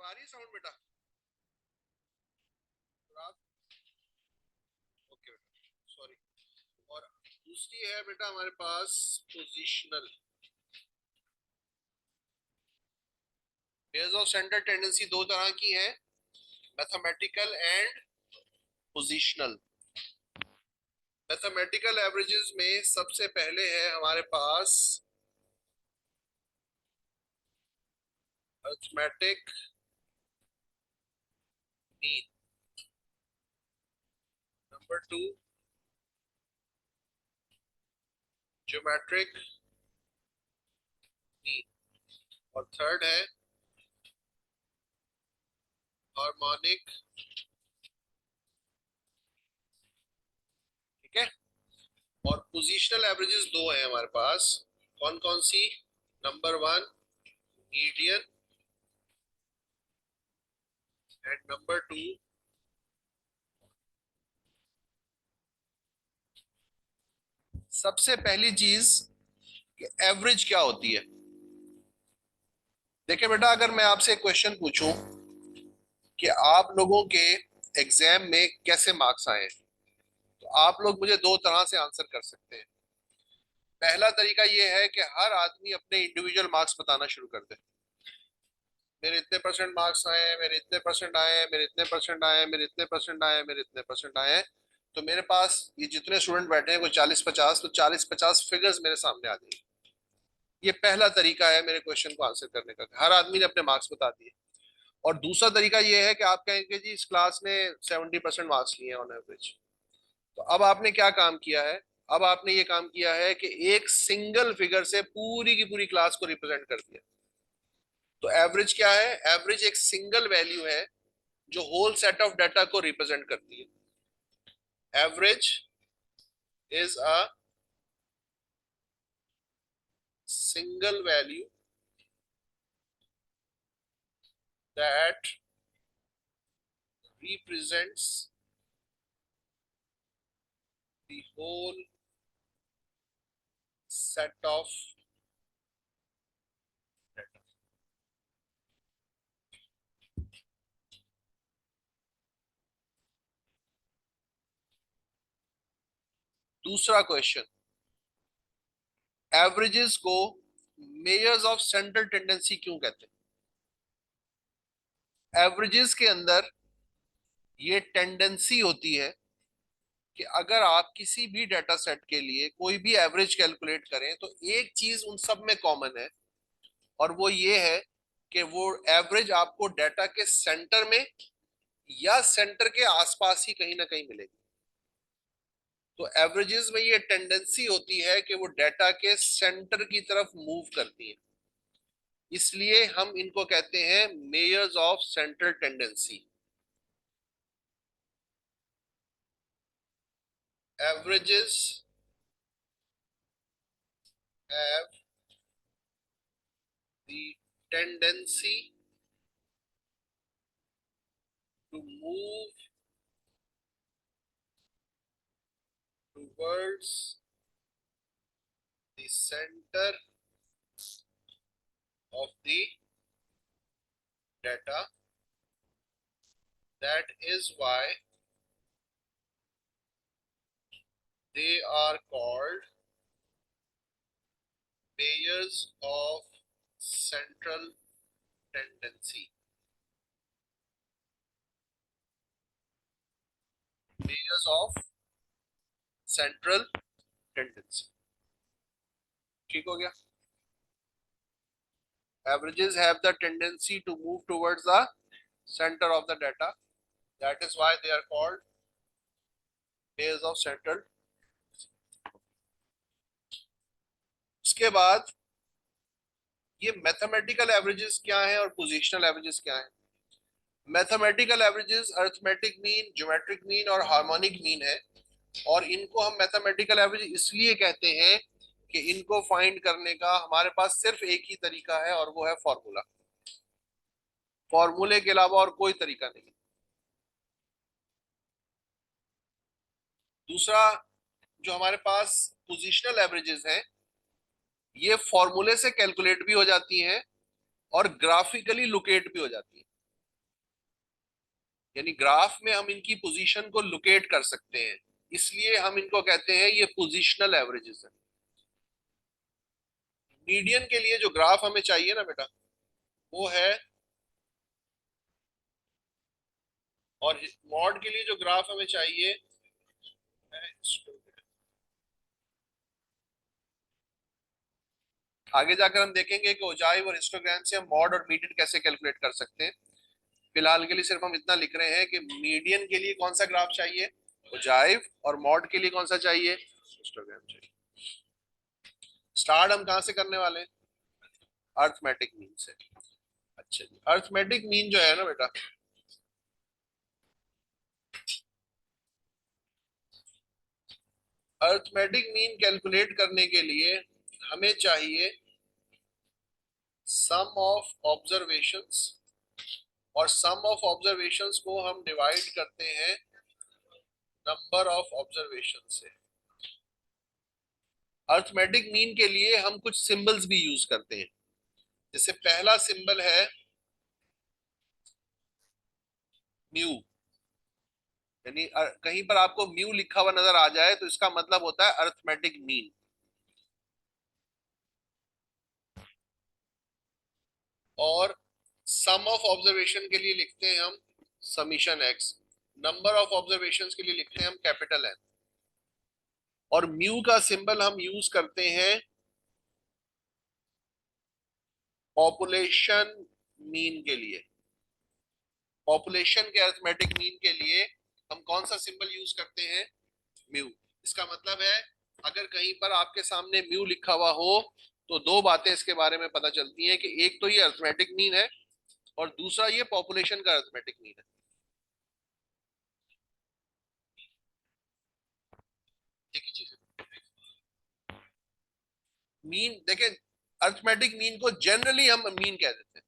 आ रही है साउंड बेटा? ओके बेटा, सॉरी। और दूसरी है बेटा हमारे पास positional. Pairs of centre tendency दो तरह की है, mathematical and positional. Mathematical averages में सबसे पहले है हमारे पास arithmetic mean, number two geometric mean, और थर्ड है हार्मोनिक। ठीक है। और पोजिशनल एवरेजेस दो है हमारे पास, कौन कौन सी? Number one median and number two. सबसे पहली चीज कि एवरेज क्या होती है। देखिए बेटा, अगर मैं आपसे क्वेश्चन पूछूं कि आप लोगों के एग्जाम में कैसे मार्क्स आए, तो आप लोग मुझे दो तरह से आंसर कर सकते हैं। पहला तरीका यह है कि हर आदमी अपने इंडिविजुअल मार्क्स बताना शुरू कर दे। मेरे इतने परसेंट मार्क्स आए हैं, मेरे इतने परसेंट आए हैं, मेरे इतने परसेंट आए हैं, मेरे इतने परसेंट आए हैं, मेरे इतने परसेंट आए हैं। तो मेरे पास ये जितने स्टूडेंट बैठे हैं कोई 40-50, तो 40-50 फिगर्स मेरे सामने आ जाएंगे। ये पहला तरीका है मेरे क्वेश्चन को आंसर करने का, हर आदमी ने अपने मार्क्स बता दिए। और दूसरा तरीका ये है कि आप कहेंगे जी इस क्लास ने 70% मार्क्स लिए हैं ऑन एवरेज। तो अब आपने क्या काम किया है? अब आपने ये काम किया है कि एक सिंगल फिगर से पूरी की पूरी क्लास को रिप्रेजेंट कर दिया। तो एवरेज क्या है? एवरेज एक सिंगल वैल्यू है जो होल सेट ऑफ डाटा को रिप्रेजेंट करती है। Average is a single value that represents the whole set of data। दूसरा क्वेश्चन, एवरेजेस को मेजर्स ऑफ सेंट्रल टेंडेंसी क्यों कहते हैं? एवरेजेस के अंदर ये टेंडेंसी होती है कि अगर आप किसी भी डाटा सेट के लिए कोई भी एवरेज कैलकुलेट करें तो एक चीज उन सब में कॉमन है, और वो ये है कि वो एवरेज आपको डाटा के सेंटर में या सेंटर के आसपास ही कहीं ना कहीं मिलेगी। तो एवरेजेस में ये टेंडेंसी होती है कि वो डाटा के सेंटर की तरफ मूव करती है, इसलिए हम इनको कहते हैं measures of central tendency. Averages have the tendency to move towards the center of the data. That is why they are called measures of central tendency। Measures of central tendency। ठीक हो गया? Averages have the tendency to move towards the center of the data. That is why they are called measures of central। उसके बाद ये mathematical averages क्या है और positional averages क्या है? Mathematical averages arithmetic mean, geometric mean और harmonic mean है। और इनको हम मैथमेटिकल एवरेज इसलिए कहते हैं कि इनको फाइंड करने का हमारे पास सिर्फ एक ही तरीका है, और वो है फॉर्मूला। फॉर्मूले के अलावा और कोई तरीका नहीं। दूसरा, जो हमारे पास पोजिशनल एवरेजेस हैं, ये फॉर्मूले से कैलकुलेट भी हो जाती हैं और ग्राफिकली लोकेट भी हो जाती है। यानी ग्राफ में हम इनकी पोजीशन को लोकेट कर सकते हैं, इसलिए हम इनको कहते हैं ये पोजीशनल एवरेजेस है। मीडियन के लिए जो ग्राफ हमें चाहिए ना बेटा, वो है, और मॉड के लिए जो ग्राफ हमें चाहिए है हिस्टोग्राम। आगे जाकर हम देखेंगे कि ओजाइव और हिस्टोग्राम से हम मॉड और मीडियन कैसे कैलकुलेट कर सकते हैं। फिलहाल के लिए सिर्फ हम इतना लिख रहे हैं कि मीडियन के लिए कौन सा ग्राफ चाहिए, ओजाइव, और मॉड के लिए कौन सा चाहिए, हिस्टोग्राम चाहिए। स्टार्ट हम कहां से करने वाले हैं, अर्थमेटिक मीन से। अच्छा जी, अर्थमेटिक मीन जो है ना बेटा, अर्थमेटिक मीन कैलकुलेट करने के लिए हमें चाहिए सम ऑफ ऑब्जर्वेशंस, और सम ऑफ ऑब्जर्वेशंस को हम डिवाइड करते हैं नंबर ऑफ ऑब्जर्वेशन से। अर्थमेटिक मीन के लिए हम कुछ सिंबल्स भी यूज करते हैं। जैसे पहला सिंबल है म्यू, यानी कहीं पर आपको म्यू लिखा हुआ नजर आ जाए तो इसका मतलब होता है अर्थमेटिक मीन। और सम ऑफ ऑब्जर्वेशन के लिए लिखते हैं हम summation x, number of observation के लिए लिखते हैं हम कैपिटल एन। और म्यू का सिंबल हम यूज करते हैं पॉपुलेशन मीन के लिए। पॉपुलेशन के अरिथमेटिक मीन के लिए हम कौन सा सिंबल यूज करते हैं, म्यू। इसका मतलब है अगर कहीं पर आपके सामने म्यू लिखा हुआ हो तो दो बातें इसके बारे में पता चलती हैं कि एक तो ये अरिथमेटिक मीन है और दूसरा ये पॉपुलेशन का अरिथमेटिक मीन है। एक ही चीज है। मीन देखें, अरिथमेटिक मीन को जनरली हम मीन कह देते हैं।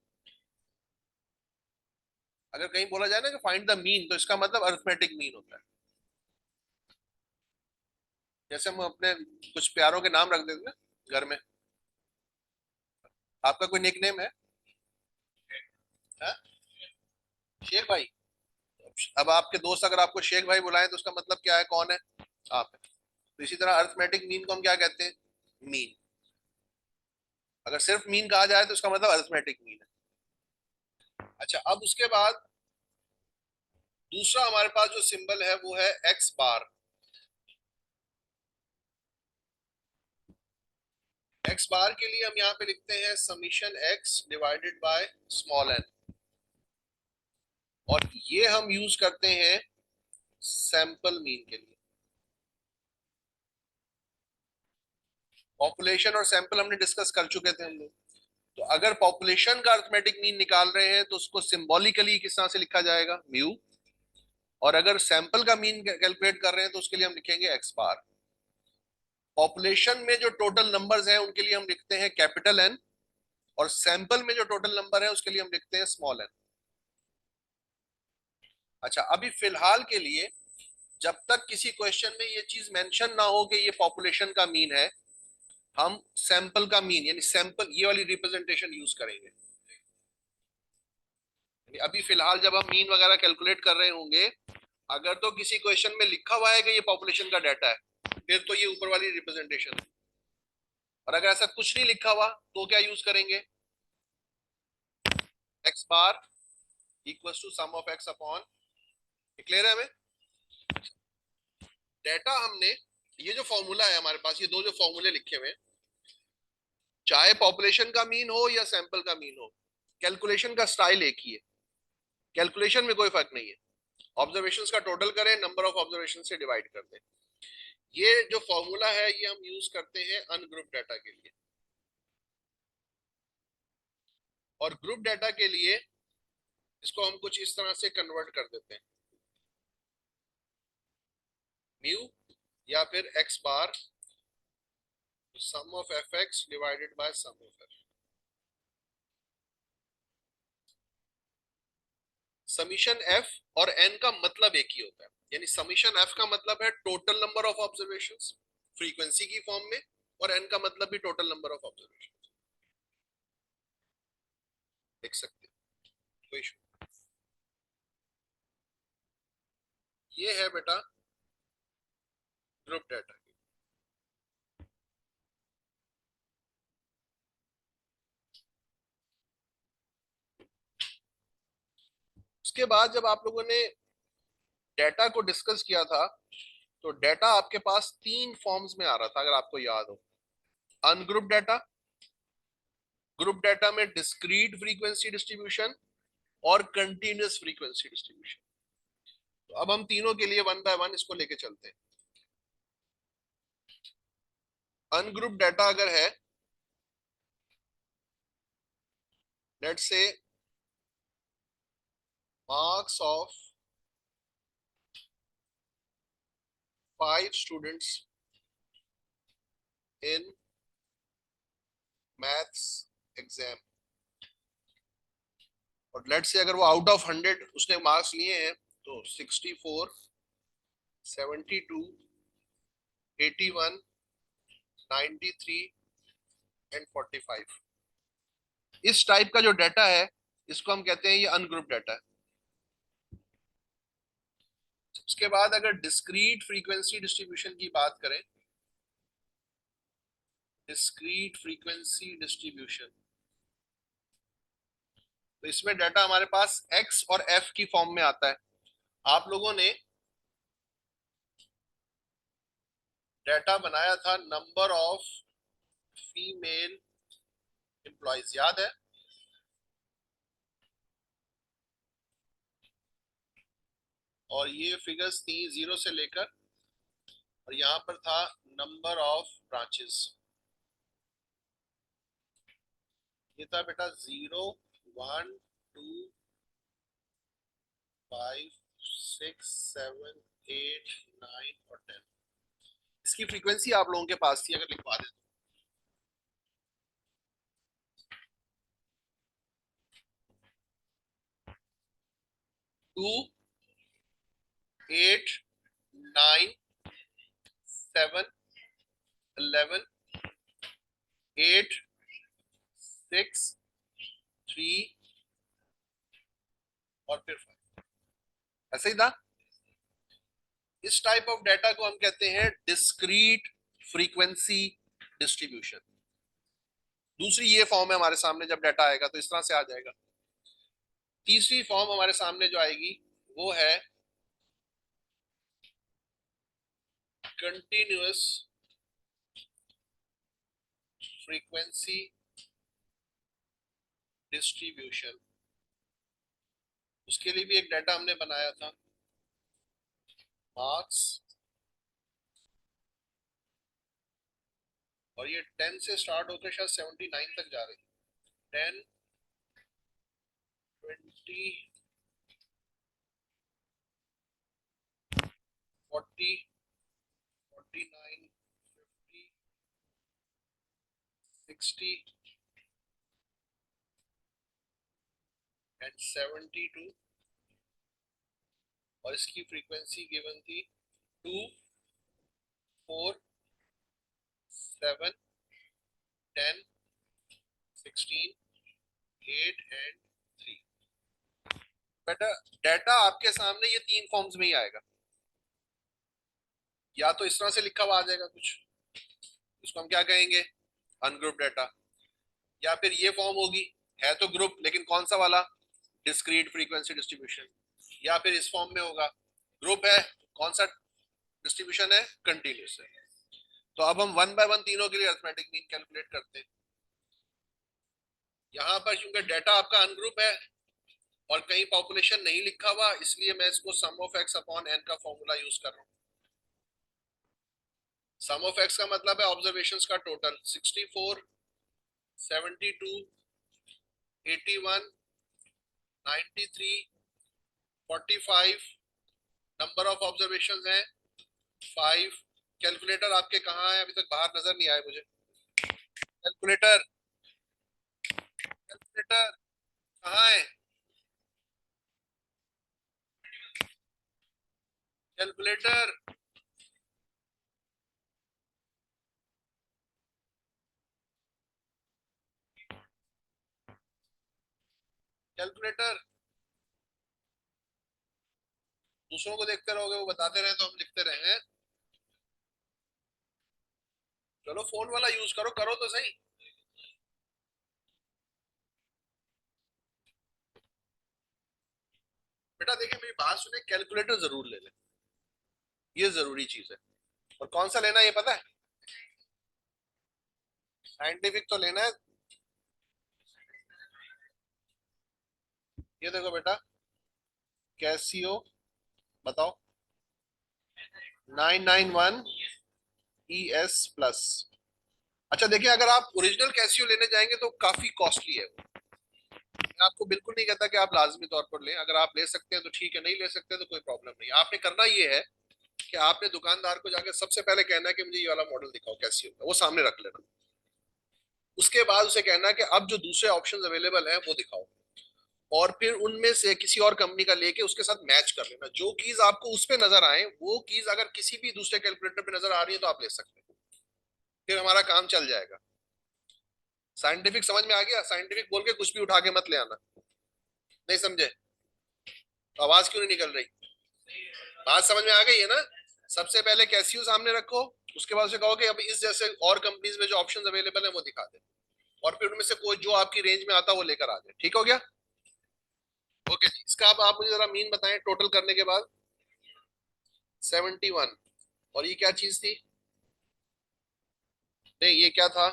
अगर कहीं बोला जाए ना कि फाइंड द मीन, तो इसका मतलब अरिथमेटिक मीन होता है। जैसे हम अपने कुछ प्यारों के नाम रख देते हैं घर में। आपका कोई निक नेम है? हाँ? शेख भाई। अब आपके दोस्त अगर आपको शेख भाई बुलाएं तो उसका मतलब क्या है, कौन है, आप है। तो इसी तरह अरिथमेटिक मीन को हम क्या कहते हैं, मीन। अगर सिर्फ मीन कहा जाए तो इसका मतलब अरिथमेटिक मीन है। अच्छा, अब उसके बाद दूसरा हमारे पास जो सिंबल है वो है एक्स बार। एक्स बार के लिए हम यहाँ पे लिखते हैं summation x divided by small n. और ये हम यूज करते हैं सैंपल मीन के लिए। पॉपुलेशन और सैंपल हमने डिस्कस कर चुके थे हम लोग। तो अगर पॉपुलेशन का अरिथमेटिक मीन निकाल रहे हैं तो उसको सिंबॉलिकली किस तरह से लिखा जाएगा, म्यू। और अगर सैंपल का मीन कैलकुलेट कर रहे हैं तो उसके लिए हम लिखेंगे एक्स बार। पॉपुलेशन में जो टोटल नंबर्स हैं उनके लिए हम लिखते हैं कैपिटल एन, और सैंपल में जो टोटल नंबर है उसके लिए हम लिखते हैं स्मॉल एन। अच्छा, अभी फिलहाल के लिए जब तक किसी क्वेश्चन में ये चीज मेंशन ना हो कि ये पॉपुलेशन का मीन है, हम सैंपल का मीन यानी सैंपल ये वाली रिप्रेजेंटेशन यूज करेंगे। अभी फिलहाल जब हम मीन वगैरह कैलकुलेट कर रहे होंगे, अगर तो किसी क्वेश्चन में लिखा हुआ है कि ये पॉपुलेशन का डाटा है, फिर तो ये ऊपर वाली रिप्रेजेंटेशन है। और अगर ऐसा कुछ नहीं लिखा हुआ तो क्या यूज करेंगे, x bar equals to sum of x upon. Clear है हमें? डाटा हमने, ये जो फॉर्मूला है हमारे पास, ये दो जो फॉर्मूले लिखे हुए हैं, चाहे पॉपुलेशन का मीन हो या सैंपल का मीन हो, कैलकुलेशन का स्टाइल एक ही है। कैलकुलेशन में कोई फर्क नहीं है। ऑब्जर्वेशंस का टोटल करें, नंबर ऑफ ऑब्जर्वेशन से डिवाइड कर दें। ये जो फॉर्मूला है ये हम यूज करते हैं अनग्रुप डाटा के लिए। और ग्रुप डाटा के लिए इसको हम कुछ इस तरह से कन्वर्ट कर देते हैं, म्यू या फिर x bar sum of F x divided by sum of f. Summation f और एन का मतलब एक ही होता है, यानी समीशन एफ का मतलब है total number of observations frequency की फॉर्म में, और एन का मतलब भी टोटल नंबर ऑफ ऑब्जर्वेशन। देख सकते हैं, कोई इशू। ये है बेटा ग्रुप डाटा। उसके बाद जब आप लोगों ने डेटा को डिस्कस किया था तो डेटा आपके पास तीन फॉर्म्स में आ रहा था, अगर आपको याद हो। अनग्रुप डाटा, ग्रुप डाटा में डिस्क्रीट फ्रीक्वेंसी डिस्ट्रीब्यूशन और कंटिन्यूअस फ्रीक्वेंसी डिस्ट्रीब्यूशन। तो अब हम तीनों के लिए वन बाय वन इसको लेके चलते हैं। अनग्रुप डाटा अगर है, let's say marks of 5 students in maths exam, और लेट्स से अगर वो आउट ऑफ 100 उसने मार्क्स लिए हैं तो 64, 72, 81, 93 एंड 45। इस टाइप का जो डाटा है इसको हम कहते हैं ये अनग्रुप डाटा है। उसके बाद अगर डिस्क्रीट फ्रीक्वेंसी डिस्ट्रीब्यूशन की बात करें, डिस्क्रीट फ्रीक्वेंसी डिस्ट्रीब्यूशन, तो इसमें डाटा हमारे पास एक्स और एफ की फॉर्म में आता है। आप लोगों ने डाटा बनाया था नंबर ऑफ फीमेल एम्प्लॉयज, याद है? और ये फिगर्स थी 0 से लेकर, और यहां पर था नंबर ऑफ ब्रांचेस। ये था बेटा 0, 1, 2, 5, 6, 7, 8, 9 और 10। इसकी फ्रीक्वेंसी आप लोगों के पास थी, अगर लिखवा दें। 2, 8, 9, 7, 11, 8, 6, 3 और फिर 5। ऐसे ही था। इस टाइप ऑफ डाटा को हम कहते हैं डिस्क्रीट फ्रीक्वेंसी डिस्ट्रीब्यूशन। दूसरी ये फॉर्म है हमारे सामने, जब डाटा आएगा तो इस तरह से आ जाएगा। तीसरी फॉर्म हमारे सामने जो आएगी वो है कंटिन्यूअस फ्रीक्वेंसी डिस्ट्रीब्यूशन। उसके लिए भी एक डाटा हमने बनाया था, मार्क्स, और ये 10 से स्टार्ट होकर शायद 79 तक जा रही है। 10, 20, 40, 49, 50, 60 एंड 72। और इसकी फ्रीक्वेंसी गिवन थी 2, 4, 7, 10, 16, 8 एंड 3। बेटा डाटा आपके सामने ये तीन फॉर्म्स में ही आएगा। या तो इस तरह से लिखा हुआ आ जाएगा कुछ, इसको हम क्या कहेंगे, अनग्रुप डाटा। या फिर ये फॉर्म होगी, है तो ग्रुप लेकिन कौन सा वाला, डिस्क्रीट फ्रीक्वेंसी डिस्ट्रीब्यूशन। या फिर इस फॉर्म में होगा, ग्रुप है, कौन सा डिस्ट्रीब्यूशन है, कंटिन्यूस है। तो अब हम वन बाय वन तीनों के लिए अरिथमेटिक मीन कैलकुलेट करते हैं। यहाँ पर क्योंकि डाटा आपका अनग्रुप है और कहीं पॉपुलेशन नहीं लिखा हुआ, इसलिए मैं इसको सम ऑफ एक्स अपॉन एन का फॉर्मूला यूज कर रहा हूँ। सम ऑफ एक्स का मतलब है ऑब्जर्वेशंस का टोटल। 64, 72, 81, 93, 45। नंबर ऑफ ऑब्जर्वेशंस हैं 5। कैलकुलेटर आपके कहाँ है, अभी तक बाहर नजर नहीं आए मुझे। कैलकुलेटर, कैलकुलेटर कहाँ है? Calculator, calculator. दूसरों को देखते रहोगे, वो बताते रहे तो हम लिखते रहे। चलो फोन वाला यूज करो, करो तो सही। बेटा देखिए मेरी बात सुने, कैलकुलेटर जरूर ले लें, ये जरूरी चीज है। और कौन सा लेना है ये पता है? साइंटिफिक तो लेना है। ये देखो बेटा, कैसियो, बताओ, 991 ES+। अच्छा देखिए, अगर आप ओरिजिनल कैसियो लेने जाएंगे तो काफी कॉस्टली है वो। मैं आपको बिल्कुल नहीं कहता कि आप लाजमी तौर पर लें, अगर आप ले सकते हैं तो ठीक है, नहीं ले सकते तो कोई प्रॉब्लम नहीं। आपने करना ये है कि आपने दुकानदार को जाकर सबसे पहले कहना है कि मुझे ये वाला मॉडल दिखाओ कैसियो का, वो सामने रख लेना। उसके बाद उसे कहना है कि अब जो दूसरे ऑप्शंस अवेलेबल हैं वो दिखाओ, और फिर उनमें से किसी और कंपनी का लेके उसके साथ मैच कर लेना। जो कीज आपको उस पे नजर आए, वो कीज अगर किसी भी दूसरे कैलकुलेटर पे नजर आ रही है तो आप ले सकते हैं, फिर हमारा काम चल जाएगा। साइंटिफिक समझ में आ गया? साइंटिफिक बोल के कुछ भी उठा के मत ले आना। नहीं समझे तो आवाज क्यों नहीं निकल रही? बात समझ में आ गई है ना? सबसे पहले कैसियो सामने रखो, उसके बाद उसे कहो कि अब इस जैसे और कंपनीज में जो ऑप्शंस अवेलेबल है वो दिखा दे, और फिर उनमें से कोई जो आपकी रेंज में आता है वो लेकर आ जाए। ठीक हो गया? ओके जी, इसका अब आप मुझे जरा मीन बताएं टोटल करने के बाद। 71। और ये क्या चीज थी? नहीं ये क्या था?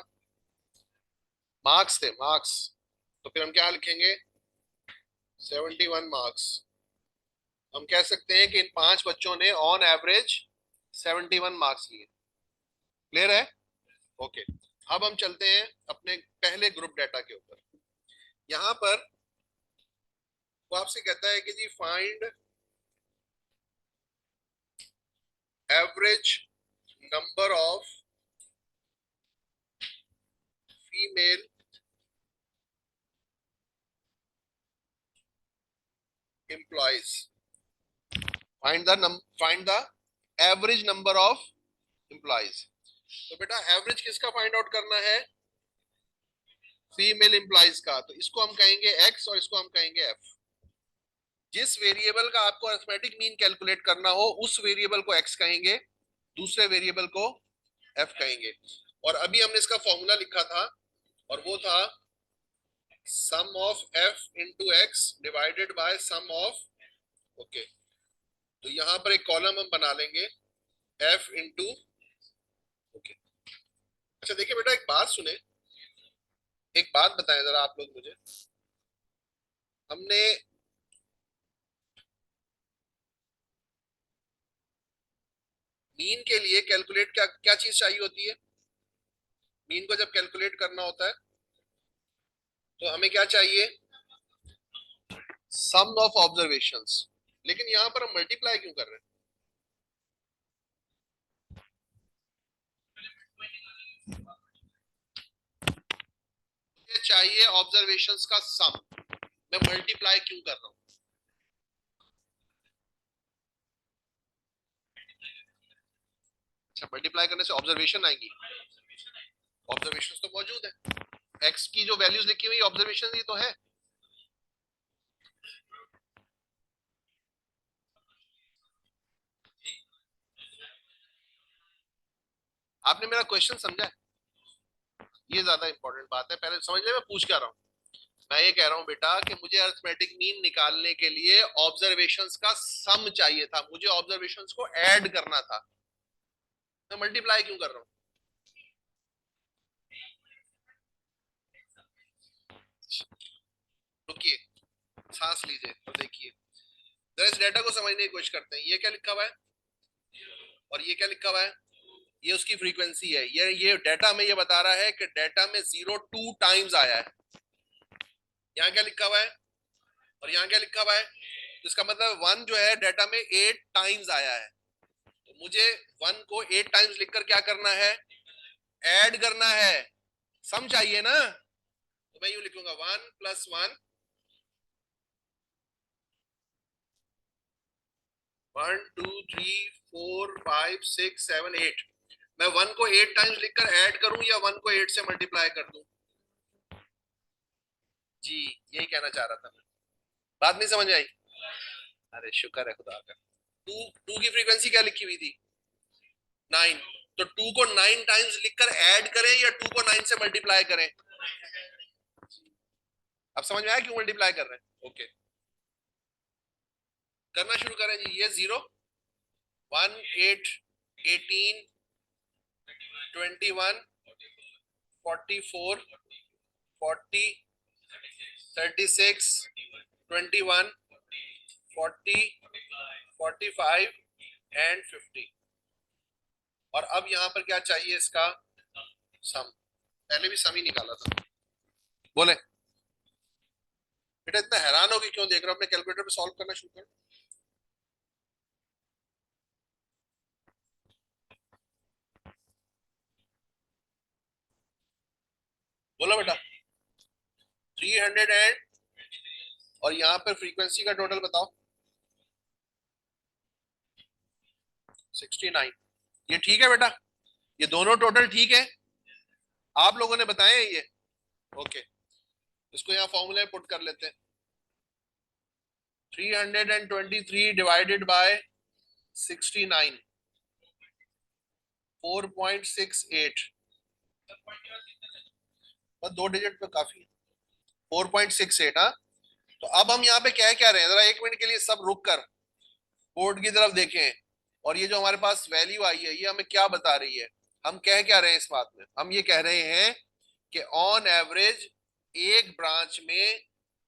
मार्क्स थे, मार्क्स। तो फिर हम क्या लिखेंगे? 71 मार्क्स। हम कह सकते हैं कि इन 5 बच्चों ने ऑन एवरेज 71 मार्क्स लिए। क्लियर है? ओके। अब हम चलते हैं अपने पहले ग्रुप डाटा के ऊपर। यहां पर वो आपसे कहता है कि जी find average number of female employees, find the average number of employees. तो बेटा एवरेज किसका फाइंड आउट करना है? फीमेल एम्प्लॉयज का। तो इसको हम कहेंगे एक्स और इसको हम कहेंगे एफ। जिस वेरिएबल का आपको अरिथमेटिक मीन कैलकुलेट करना हो उस वेरिएबल को एक्स कहेंगे, दूसरे वेरिएबल को एफ कहेंगे। और अभी हमने इसका फॉर्मूला लिखा था, और वो था sum of F into X divided by sum of. Okay, तो यहां पर एक कॉलम हम बना लेंगे, एफ इंटू। ओके। अच्छा देखिए बेटा, एक बात सुने, एक बात बताएं जरा आप लोग मुझे। हमने मीन के लिए कैलकुलेट क्या क्या चीज चाहिए होती है? मीन को जब कैलकुलेट करना होता है तो हमें क्या चाहिए? सम ऑफ ऑब्जर्वेशंस। लेकिन यहां पर हम मल्टीप्लाई क्यों कर रहे हैं? ये चाहिए ऑब्जर्वेशंस का सम, मैं मल्टीप्लाई क्यों कर रहा हूं? अच्छा, मल्टीप्लाई करने से ऑब्जर्वेशन आएंगी? ऑब्जर्वेशंस तो मौजूद है, एक्स की जो वैल्यूज लिखी हुई ऑब्जर्वेशन ही तो है। आपने मेरा क्वेश्चन समझा है? ये ज्यादा इंपॉर्टेंट बात है, पहले समझ ले मैं पूछ क्या रहा हूँ। मैं ये कह रहा हूँ बेटा कि मुझे अरिथमेटिक मीन निकालने के लिए ऑब्जर्वेशंस का सम चाहिए था, मुझे ऑब्जर्वेशंस को ऐड करना था, मैं मल्टीप्लाई क्यों कर रहा हूँ? रुकिए, सांस लीजिए और देखिए, जरा इस डेटा को समझने की कोशिश करते हैं। ये क्या लिखा हुआ है और ये क्या लिखा हुआ है? ये उसकी फ्रीक्वेंसी है। ये डेटा में ये बता रहा है कि डेटा में 0 2 टाइम्स आया है। यहाँ क्या लिखा हुआ है और यहाँ क्या लिखा हुआ है? तो इसका मतलब 1 जो है डेटा में 8 टाइम्स आया है। तो मुझे 1 को 8 टाइम्स लिखकर क्या करना है? ऐड करना है। सम चाहिए ना? तो मैं यूं लिखूंगा 1 + 1, 1 2 3 4 5 6 7 8। मैं 1 को 8 टाइम्स लिखकर ऐड करूं या 1 को 8 से मल्टीप्लाई कर दूं? जी, यही कहना चाह रहा था मैं। बात नहीं समझ आई? अरे शुक्र है खुदा का। टू की फ्रीक्वेंसी क्या लिखी हुई थी? 9। तो 2 को 9 टाइम्स लिखकर ऐड करें या 2 को 9 से मल्टीप्लाई करें? अब समझ में आया क्यों मल्टीप्लाई कर रहे हैं? ओके, करना शुरू करें जी। ये 0 1 8 18 21 44 40 36 21 40 45 एंड 50। और अब यहां पर क्या चाहिए? इसका सम। पहले भी सम ही निकाला था। बोले बेटा इतना हैरान होगी क्यों देख रहा हूं? अपने कैलकुलेटर पे सॉल्व करना शुरू करो। बोलो बेटा 300 एंड और यहां पर फ्रीक्वेंसी का टोटल बताओ 69। ये ठीक है बेटा? ये दोनों टोटल ठीक है? आप लोगों ने बताए हैं ये? ओके, इसको यहाँ फॉर्मूले में पुट कर लेते हैं। 323 डिवाइडेड बाय 69 4.68। बस 2 डिजिट पे काफी है। 4.68। हाँ, तो अब हम यहाँ पे क्या कह रहे हैं? जरा 1 मिनट के लिए सब रुक कर बोर्ड की तरफ देखें। और ये जो हमारे पास वैल्यू आई है ये हमें क्या बता रही है? हम कह क्या रहे हैं इस बात में? हम ये कह रहे हैं कि ऑन एवरेज एक ब्रांच में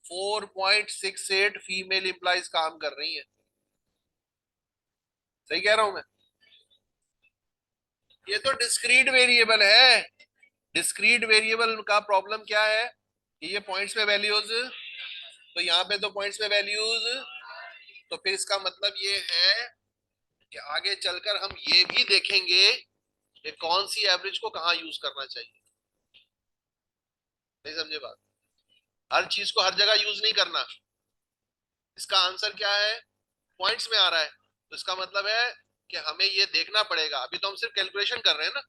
4.68 फीमेल इंप्लॉइज काम कर रही हैं। सही कह रहा हूं मैं? ये तो डिस्क्रीट वेरिएबल है। डिस्क्रीट वेरिएबल का प्रॉब्लम क्या है कि ये पॉइंट्स में वैल्यूज, तो यहाँ पे तो पॉइंट्स में वैल्यूज, तो फिर इसका मतलब ये है कि आगे चलकर हम ये भी देखेंगे कि कौन सी एवरेज को कहाँ यूज करना चाहिए। नहीं समझे बात? हर चीज को हर जगह यूज नहीं करना। इसका आंसर क्या है? पॉइंट्स में आ रहा है, तो इसका मतलब है कि हमें ये देखना पड़ेगा। अभी तो हम सिर्फ कैलकुलेशन कर रहे हैं ना,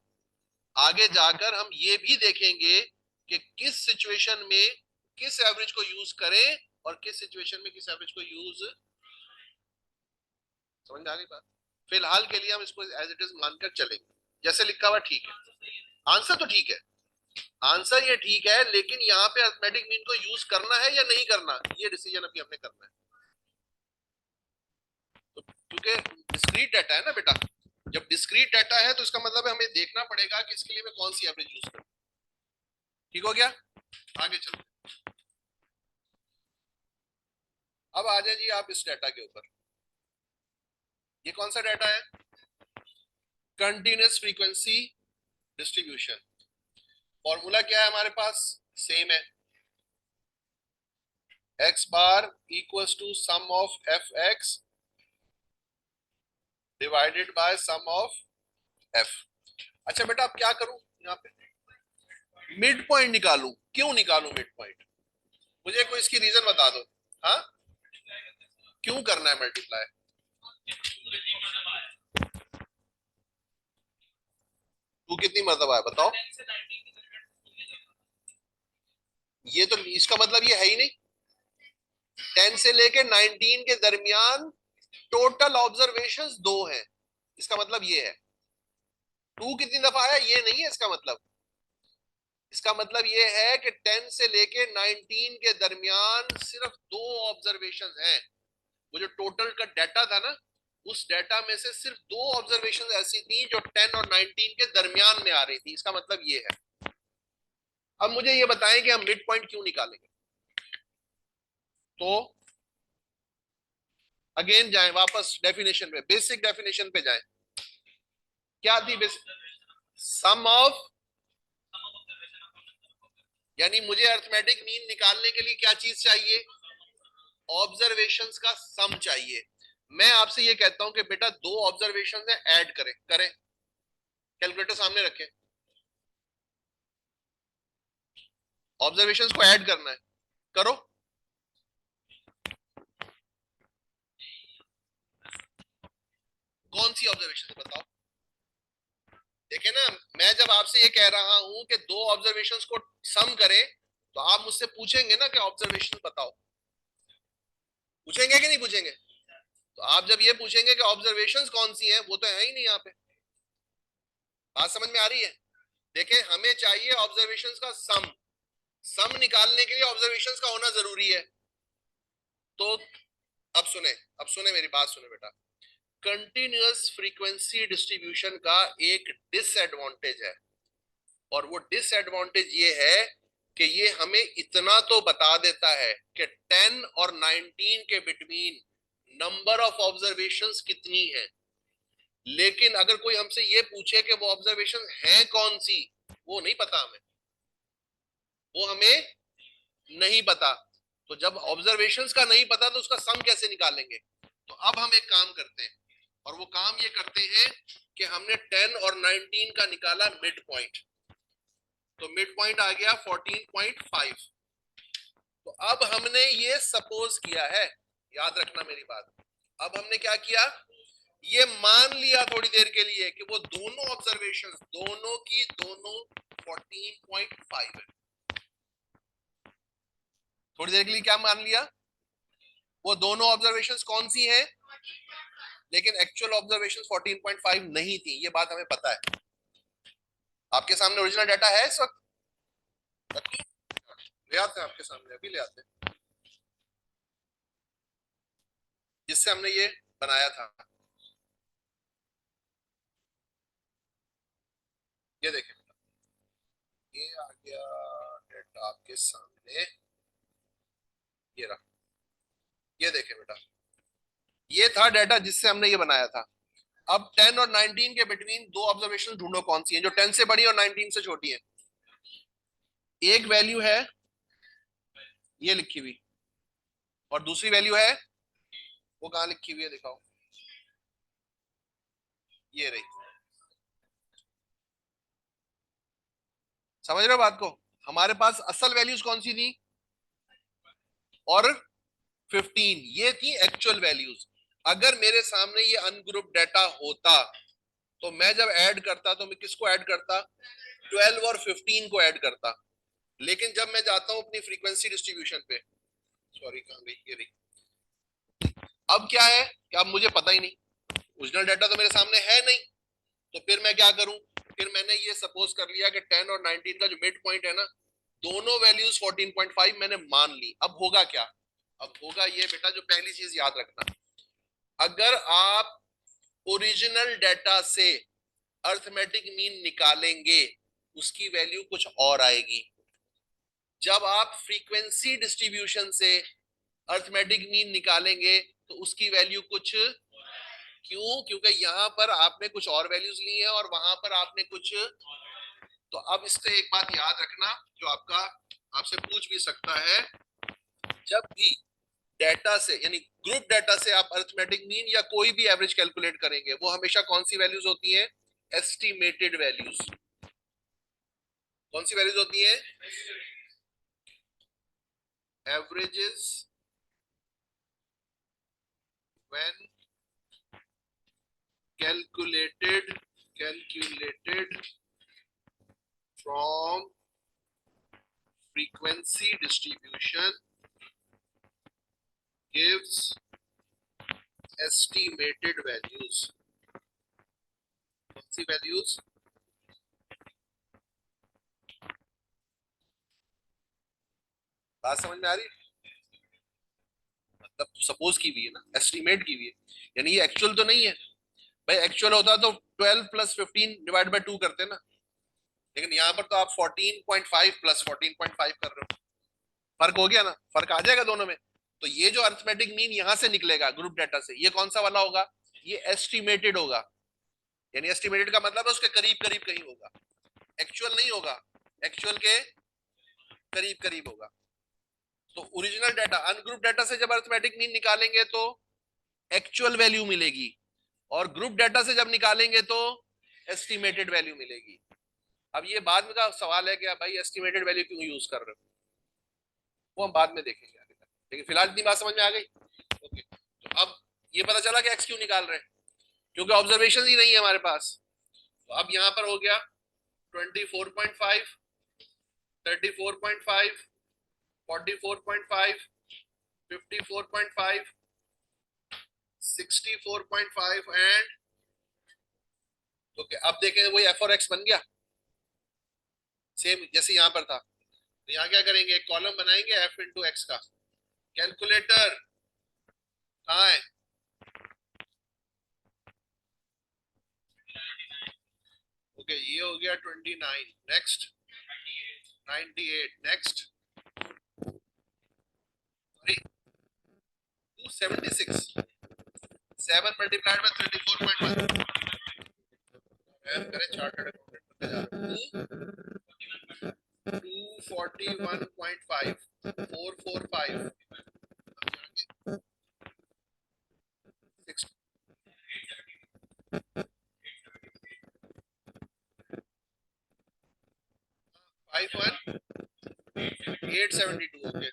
आगे जाकर हम ये भी देखेंगे कि किस सिचुएशन में किस एवरेज को यूज करें और किस सिचुएशन में किस एवरेज को यूज। समझ में आ गई बात? फिलहाल के लिए हम इसको एज इट इज मानकर चलेंगे। जैसे लिखा हुआ ठीक है, आंसर तो ठीक है, आंसर ये ठीक है, लेकिन यहाँ पे अरिथमेटिक मीन को यूज करना है या नहीं करना, ये डिसीजन अभी हमने करना है। तो क्योंकि डिस्क्रीट डाटा है ना बेटा, जब डिस्क्रीट डाटा है तो इसका मतलब है हमें देखना पड़ेगा कि इसके लिए मैं कौन सी एवरेज यूज करूं। ठीक हो गया? आगे चलो। अब आ जाए जी आप इस डाटा के ऊपर। ये कौन सा डाटा है? Continuous frequency distribution. फॉर्मूला क्या है हमारे पास? सेम है, x bar equals to sum of F x divided by sum of f. अच्छा बेटा अब क्या करूं यहाँ पे? मिड पॉइंट निकालूं? क्यों निकालूं मिड पॉइंट? मुझे कोई इसकी रीजन बता दो। हाँ, क्यों करना है मल्टीप्लाई? टू कितनी मरतबा है बताओ? ये तो इसका मतलब ये है ही नहीं। 10 से लेके 19 के दरमियान टोटल ऑब्जर्वेशंस 2 हैं, इसका मतलब ये है। 2 कितनी दफा आया ये नहीं है इसका मतलब। इसका मतलब ये है कि 10 से लेके 19 के दरमियान सिर्फ 2 ऑब्जर्वेशन हैं। वो जो टोटल का डाटा था ना, उस डाटा में से सिर्फ 2 ऑब्जर्वेशन ऐसी थी जो 10 और 19 के दरमियान में आ रही थी। इसका मतलब ये है। अब मुझे ये बताएं कि हम मिड पॉइंट क्यों निकालेंगे? तो अगेन जाएं वापस डेफिनेशन पे, बेसिक डेफिनेशन पे जाएं। क्या थी बेसिक? सम ऑफ, यानी मुझे अरिथमेटिक मीन निकालने के लिए क्या चीज चाहिए? ऑब्जर्वेशंस का सम चाहिए। मैं आपसे ये कहता हूं कि बेटा 2 ऑब्जर्वेशन है, ऐड करें। करें, कैलकुलेटर सामने रखें, ऑब्जर्वेशंस को ऐड करना है, करो। कौन सी ऑब्जर्वेशन बताओ? देखे ना, मैं जब आपसे ये कह रहा हूं कि 2 ऑब्जर्वेशंस को सम करें, तो आप मुझसे पूछेंगे ना कि ऑब्जर्वेशन बताओ। पूछेंगे कि नहीं पूछेंगे? तो आप जब ये पूछेंगे कि ऑब्जर्वेशंस कौन सी हैं, वो तो है ही नहीं यहाँ पे। बात समझ में आ रही है? देखें, हमें चाहिए ऑब्जर्वेशंस का सम निकालने के लिए ऑब्जर्वेशंस का होना जरूरी है। तो अब सुने मेरी बात सुने बेटा। कंटिन्यूअस फ्रीक्वेंसी डिस्ट्रीब्यूशन का एक डिसएडवांटेज है, और वो डिसएडवांटेज ये है कि ये हमें इतना तो बता देता है कि 10 और 19 के बिटवीन नंबर ऑफ ऑब्जर्वेशंस कितनी है, लेकिन अगर कोई हमसे ये पूछे कि वो ऑब्जर्वेशन है कौन सी, वो नहीं पता हमें, वो हमें नहीं पता। तो जब ऑब्जर्वेशंस का नहीं पता तो उसका सम कैसे निकालेंगे? तो अब हम एक काम करते हैं, और वो काम ये करते हैं कि हमने 10 और 19 का निकाला मिड पॉइंट, तो मिड पॉइंट आ गया 14.5। तो अब हमने ये सपोज किया है, याद रखना मेरी बात, अब हमने क्या किया, ये मान लिया थोड़ी देर के लिए कि वो दोनों ऑब्जर्वेशंस दोनों की दोनों 14.5 है। थोड़ी देर के लिए क्या मान लिया, वो दोनों ऑब्जर्वेशंस कौन सी हैं, लेकिन एक्चुअल ऑब्जर्वेशंस 14.5 नहीं थी, ये बात हमें पता है। आपके सामने ओरिजिनल डाटा है इस वक्त, ले आते हैं आपके सामने, अभी ले आते हैं, जिससे हमने ये बनाया था। ये देखें, ये आ गया डाटा आपके सामने, ये रहा, ये देखें बेटा, ये था डाटा जिससे हमने ये बनाया था। अब 10 और 19 के बिटवीन दो ऑब्जर्वेशन ढूंढो कौन सी है जो 10 से बड़ी और 19 से छोटी है। एक वैल्यू है ये लिखी हुई, और दूसरी वैल्यू है वो कहां लिखी हुई है, दिखाओ, ये रही। समझ रहे हो बात को? हमारे पास असल वैल्यूज कौन सी थी, और 15, ये थी एक्चुअल वैल्यूज। अगर मेरे सामने ये अनग्रुप डाटा होता तो मैं जब ऐड करता तो मैं किसको ऐड करता, 12 और 15 को ऐड करता। लेकिन जब मैं जाता हूं अपनी फ्रीक्वेंसी डिस्ट्रीब्यूशन पे, सॉरी कहां गई, ये रही, अब क्या है कि अब मुझे पता ही नहीं, ओरिजिनल डाटा तो मेरे सामने है नहीं, तो फिर मैं क्या करूं, फिर मैंने ये सपोज कर लिया कि 10 और 19 का जो मिड पॉइंट है ना, दोनों वैल्यूज 14.5 मैंने मान ली। अब होगा क्या, अब होगा ये बेटा, जो पहली चीज याद रखना, अगर आप ओरिजिनल डाटा से अर्थमेटिक मीन निकालेंगे उसकी वैल्यू कुछ और आएगी। जब आप फ्रीक्वेंसी डिस्ट्रीब्यूशन से अर्थमेटिक मीन निकालेंगे तो उसकी वैल्यू कुछ, क्यों, क्योंकि यहां पर आपने कुछ और वैल्यूज ली हैं और वहां पर आपने कुछ। तो अब इससे एक बात याद रखना, जो आपका आपसे पूछ भी सकता है, जब भी डाटा से यानी ग्रुप डाटा से आप अर्थमेटिक मीन या कोई भी एवरेज कैलकुलेट करेंगे, वो हमेशा कौन सी वैल्यूज होती हैं, एस्टिमेटेड वैल्यूज। कौन सी वैल्यूज होती हैं, averages when calculated from frequency distribution gives estimated values। कौन सी वैल्यूज, बात समझ में आ रही, मतलब सपोज की हुई है ना, एस्टिमेट की हुई है, यानी ये एक्चुअल तो नहीं है। भाई एक्चुअल होता तो 12 प्लस 15 डिवाइड बाय 2 करते ना, लेकिन यहाँ पर तो आप 14.5 प्लस 14.5 कर रहे हो, फर्क हो गया ना, फर्क आ जाएगा दोनों में। तो ये जो अर्थमेटिक मीन यहां से निकलेगा ग्रुप डाटा से, ये कौन सा वाला होगा, ये एस्टिमेटेड होगा। यानी एस्टिमेटेड का मतलब है उसके करीब करीब कहीं होगा, एक्चुअल नहीं होगा, एक्चुअल के करीब करीब होगा। तो ओरिजिनल डाटा अनग्रुप डाटा से जब अर्थमेटिक मीन निकालेंगे तो एक्चुअल वैल्यू मिलेगी, और ग्रुप डाटा से जब निकालेंगे तो एस्टिमेटेड वैल्यू मिलेगी। अब ये बाद में का सवाल है कि भाई एस्टिमेटेड वैल्यू क्यों यूज कर रहे हो, वो हम बाद में देखेंगे आगे, लेकिन फिलहाल इतनी बात समझ में आ गई। ओके, तो अब ये पता चला कि एक्स क्यों निकाल रहे हैं, क्योंकि ऑब्जर्वेशन ही नहीं है हमारे पास। तो अब यहां पर हो गया 24.5, 34.5, 44.5, 54.5, 64.5 एंड ओके, अब देखें वही एफ और एक्स बन गया सेम जैसे यहां पर था। तो यहाँ क्या करेंगे, एक कॉलम बनाएंगे एफ इंटू एक्स का। कैलकुलेटर कहाँ है? ओके ये हो गया 29, next 98, next sorry 276, 7 multiplied by 34.1 करें चार्टर्ड अकाउंटेंट 241.5 445 51 872 ओके,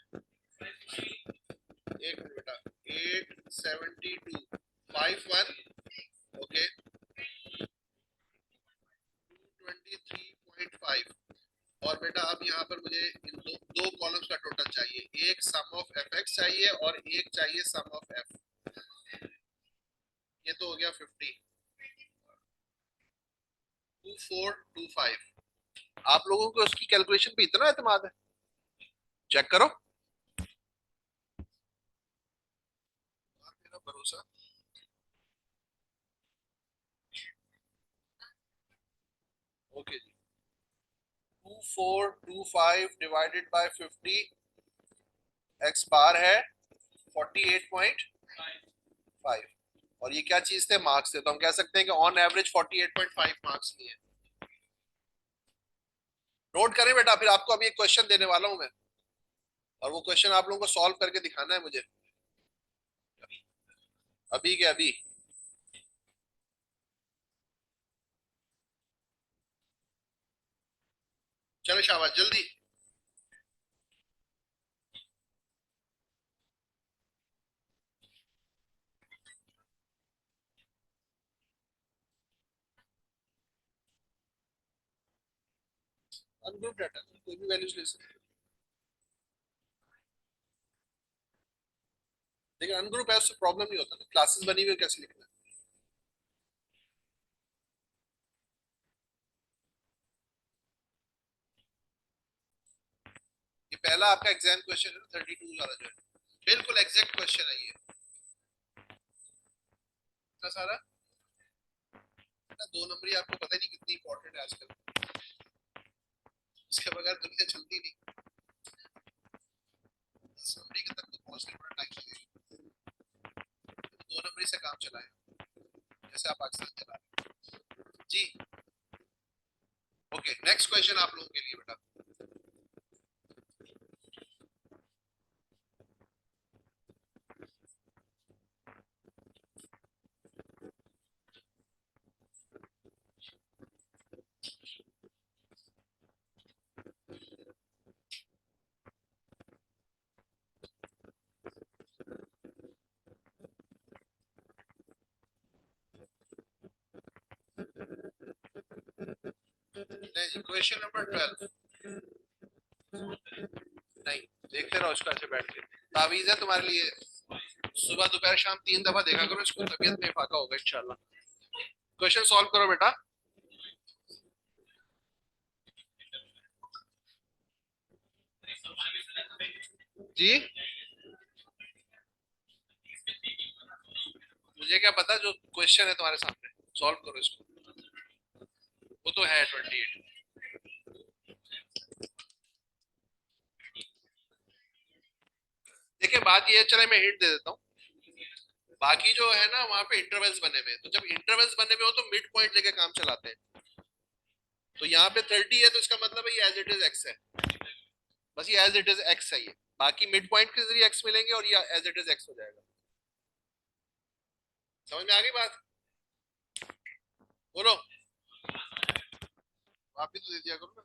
एक मिनट बेटा 872 51 ओके 223.5। और बेटा अब यहाँ पर मुझे इन दो कॉलम्स का टोटल चाहिए, एक सम ऑफ एफ एक्स चाहिए और एक चाहिए सम ऑफ एफ। ये तो हो गया 50 2425। आप लोगों को उसकी कैलकुलेशन पे इतना एतमाद है? चेक करो, मेरा भरोसा। ओके जी 2425 डिवाइडेड बाय 50, एक्स बार है 48.5 और ये क्या चीज थे, मार्क्स थे। तो हम कह सकते हैं कि ऑन एवरेज 48.5 मार्क्स लिए। नोट करें बेटा, फिर आपको अभी एक क्वेश्चन देने वाला हूं मैं और वो क्वेश्चन आप लोगों को सॉल्व करके दिखाना है मुझे अभी के अभी। चलो शाबाश जल्दी। अनग्रुप डाटा कोई भी वैल्यूज ले सकते हैं, लेकिन अनग्रुप है उससे प्रॉब्लम नहीं होता ना, क्लासेस बनी हुई कैसे लिखना है। ये पहला आपका एग्जाम क्वेश्चन है 32 वाला जो है, बिल्कुल एग्जैक्ट क्वेश्चन है ये। इतना सारा ना, दो नंबर आपको पता ही नहीं कितनी इंपॉर्टेंट है आजकल, इसके बगैर दुनिया चलती नहीं। 10 नंबर के तक तो पहुंचने में बड़ा टाइम लगेगा, तो दो नंबर से काम चलाए जैसे आप पाकिस्तान चला रहे जी। ओके नेक्स्ट क्वेश्चन आप लोगों के लिए बेटा। क्वेश्चन नंबर 12 नहीं, देखते रहो इसको ऐसे बैठ के, तावीज है तुम्हारे लिए, सुबह दोपहर शाम 3 दफा देखा करो इसको, तबीयत में फाका होगा इंशाल्लाह। क्वेश्चन सॉल्व करो बेटा। जी मुझे क्या पता, जो क्वेश्चन है तुम्हारे सामने सॉल्व करो इसको, वो तो है 28। देखिए बात ये है, चले मैं हिंट दे देता हूँ, बाकी जो है ना वहां पे इंटरवल्स बने हुए हैं, तो जब इंटरवल्स बने हुए हो तो मिड पॉइंट लेके काम चलाते हैं। तो यहाँ पे 30 है तो इसका मतलब है ये एज इट इज एक्स है, बस ये एज इट इज एक्स है ये, बाकी मिड पॉइंट के जरिए एक्स मिलेंगे और ये एज इट इज एक्स हो जाएगा। समझ में आ गई बात? बोलो, आप भी तो दे दिया करो ना।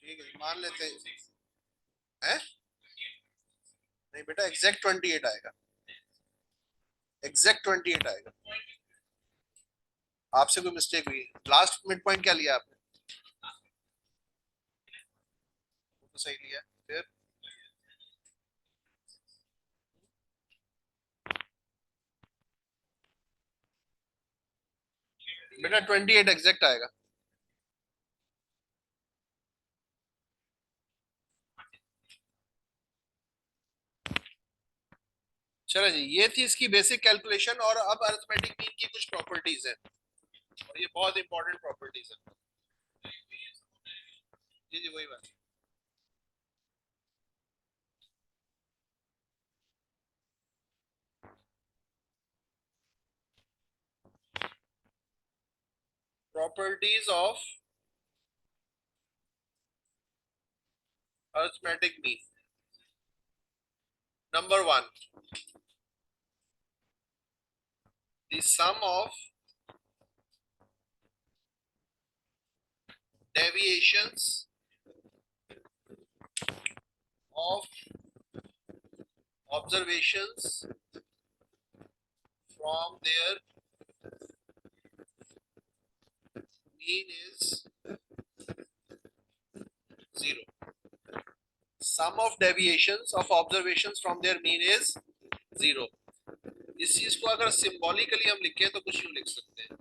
ठीक है मान लेते हैं। नहीं बेटा एग्जैक्ट 28 आएगा, एग्जैक्ट 28 आएगा। आपसे कोई मिस्टेक हुई है। लास्ट मिड पॉइंट क्या लिया आपने? वो तो सही लिया। फिर बेटा 28 एग्जैक्ट आएगा। चलो जी, ये थी इसकी बेसिक कैलकुलेशन। और अब अरिथमेटिक मीन की कुछ प्रॉपर्टीज है, और ये बहुत इंपॉर्टेंट प्रॉपर्टीज है। जी जी वही बात। Properties of arithmetic mean. Number one, the sum of deviations of observations from their mean is zero. Sum of deviations of observations from their mean is zero. इस चीज को अगर सिंबॉलिकली हम लिखें तो कुछ यूं लिख सकते हैं।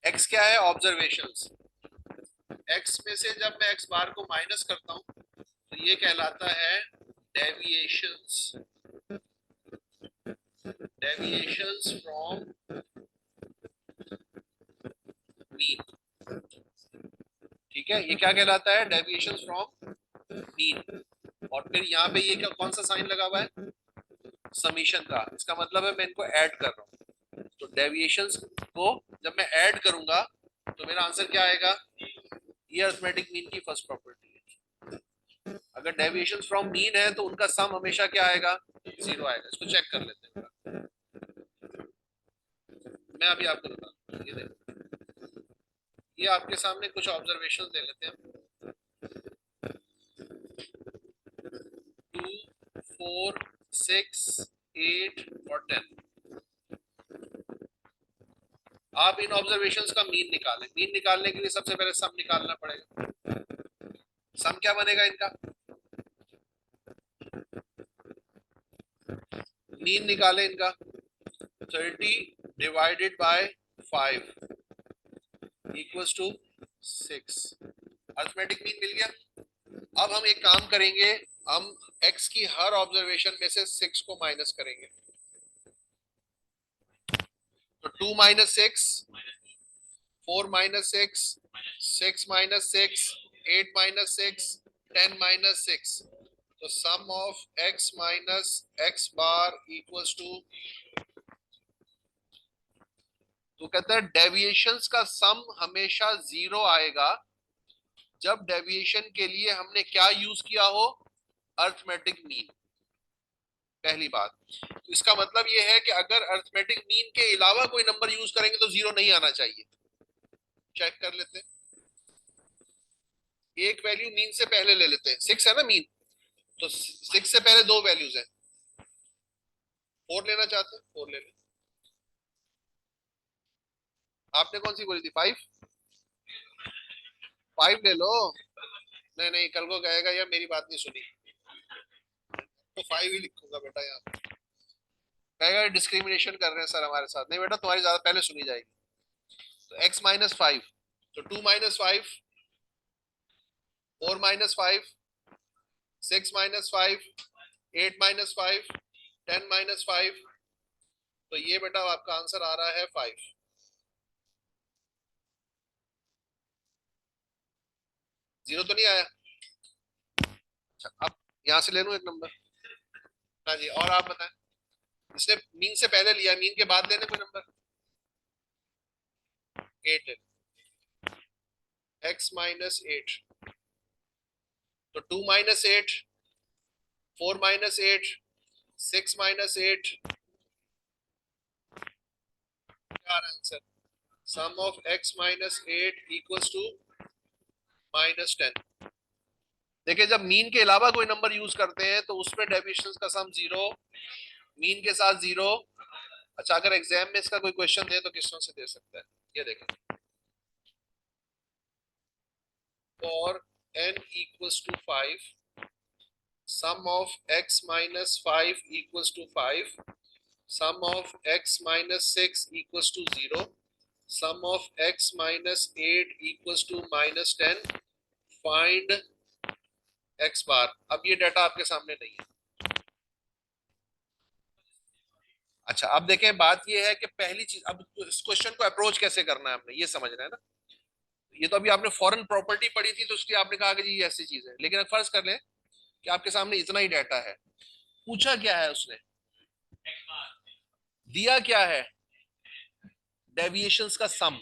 x क्या है? ऑब्जर्वेशंस। x में से जब मैं x बार को माइनस करता हूं तो ये कहलाता है डेविएशंस, डेविएशंस फ्रॉम मीन। ठीक है, ये क्या कहलाता है? Deviations from mean. और फिर यहाँ पे ये क्या कौन सा साइन लगा हुआ है? समीशन का। इसका मतलब है मैं इनको ऐड कर रहा हूँ। तो डेविएशंस को जब मैं ऐड करूंगा तो मेरा आंसर क्या आएगा? ये अरिथमेटिक मीन की फर्स्ट प्रॉपर्टी है। अगर डेविएशंस फ्रॉम मीन है तो उनका सम हमेशा क्या आएगा? जीरो आएगा। इसको चेक कर लेते हैं। मैं अभी आपको बताता हूँ। ये देखो, ये आपके सामने कुछ ऑब्जर्वेशन दे लेते हैं। 2, 4, 6, 8 और 10। आप इन ऑब्जर्वेशंस का मीन निकालें। मीन निकालने के लिए सबसे पहले सम निकालना पड़ेगा। सम क्या बनेगा इनका? मीन निकालें इनका। 30 divided by 5 equals to 6। Arithmetic mean मिल गया। अब हम एक काम करेंगे, हम x की हर ऑब्जर्वेशन में से 6 को माइनस करेंगे। तो 2 minus 6, 4 minus 6, 6 minus 6, 8 minus 6, 10 minus 6। तो sum of x minus x bar equals to, तो कहते हैं डेविएशंस का सम हमेशा जीरो आएगा जब डेविएशन के लिए हमने क्या यूज किया हो? Arithmetic mean. पहली बात। तो इसका मतलब यह है कि अगर अरिथमेटिक मीन के अलावा कोई नंबर यूज करेंगे तो जीरो नहीं आना चाहिए। चेक कर लेते हैं। एक वैल्यू मीन से पहले ले लेते हैं। 6 है ना मीन, तो 6 से पहले दो वैल्यूज हैं। 4 लेना चाहते हैं? 4 ले लें। आपने कौन सी बोली थी? 5? 5 ले लो। नहीं नहीं, कल को कहेगा यार मेरी बात नहीं सुनी, तो 5 ही लिखूंगा बेटा। यहाँ कहेगा डिस्क्रिमिनेशन कर रहे हैं सर हमारे साथ। नहीं बेटा, तुम्हारी ज्यादा पहले सुनी जाएगी। तो x माइनस 5, तो 2 minus 5, 4 minus 5, 6 minus 5, 8 minus 5, 10 minus 5। तो ये बेटा आपका आंसर आ रहा है 5। जीरो तो नहीं आया? अच्छा, अब यहां से ले लूं एक नंबर। हाँ जी, और आप बताएं। इसने मीन से पहले लिया, मीन के बाद लेने कोई नंबर। 8 x माइनस 8, तो 2 माइनस 8, 4 माइनस 8, 6 माइनस 8, क्या answer? Sum of x minus 8 equals to -10। देखिए जब मीन के अलावा कोई नंबर यूज करते हैं तो उसमें डेविएशंस का सम 0, मीन के साथ 0। अच्छा, अगर एग्जाम में इसका कोई क्वेश्चन दे तो किस तरह से दे सकता है, ये देखें। और n equals to 5, sum of x minus 5 equals to 5, sum of x minus 6 equals to 0, sum of x minus 8 equals to -10, find x bar। अब ये डाटा आपके सामने नहीं है। अच्छा, अब देखें, बात ये है कि पहली चीज, अब इस क्वेश्चन को अप्रोच कैसे करना है आपने ये समझना है ना। ये तो अभी आपने फॉरेन प्रॉपर्टी पढ़ी थी तो उसकी आपने कहा कि जी ये ऐसी चीज है, लेकिन अब फर्ज कर लें कि आपके सामने इतना ही डाटा है। पूछा क्या है उसने, दिया क्या है, डेविएशंस का सम।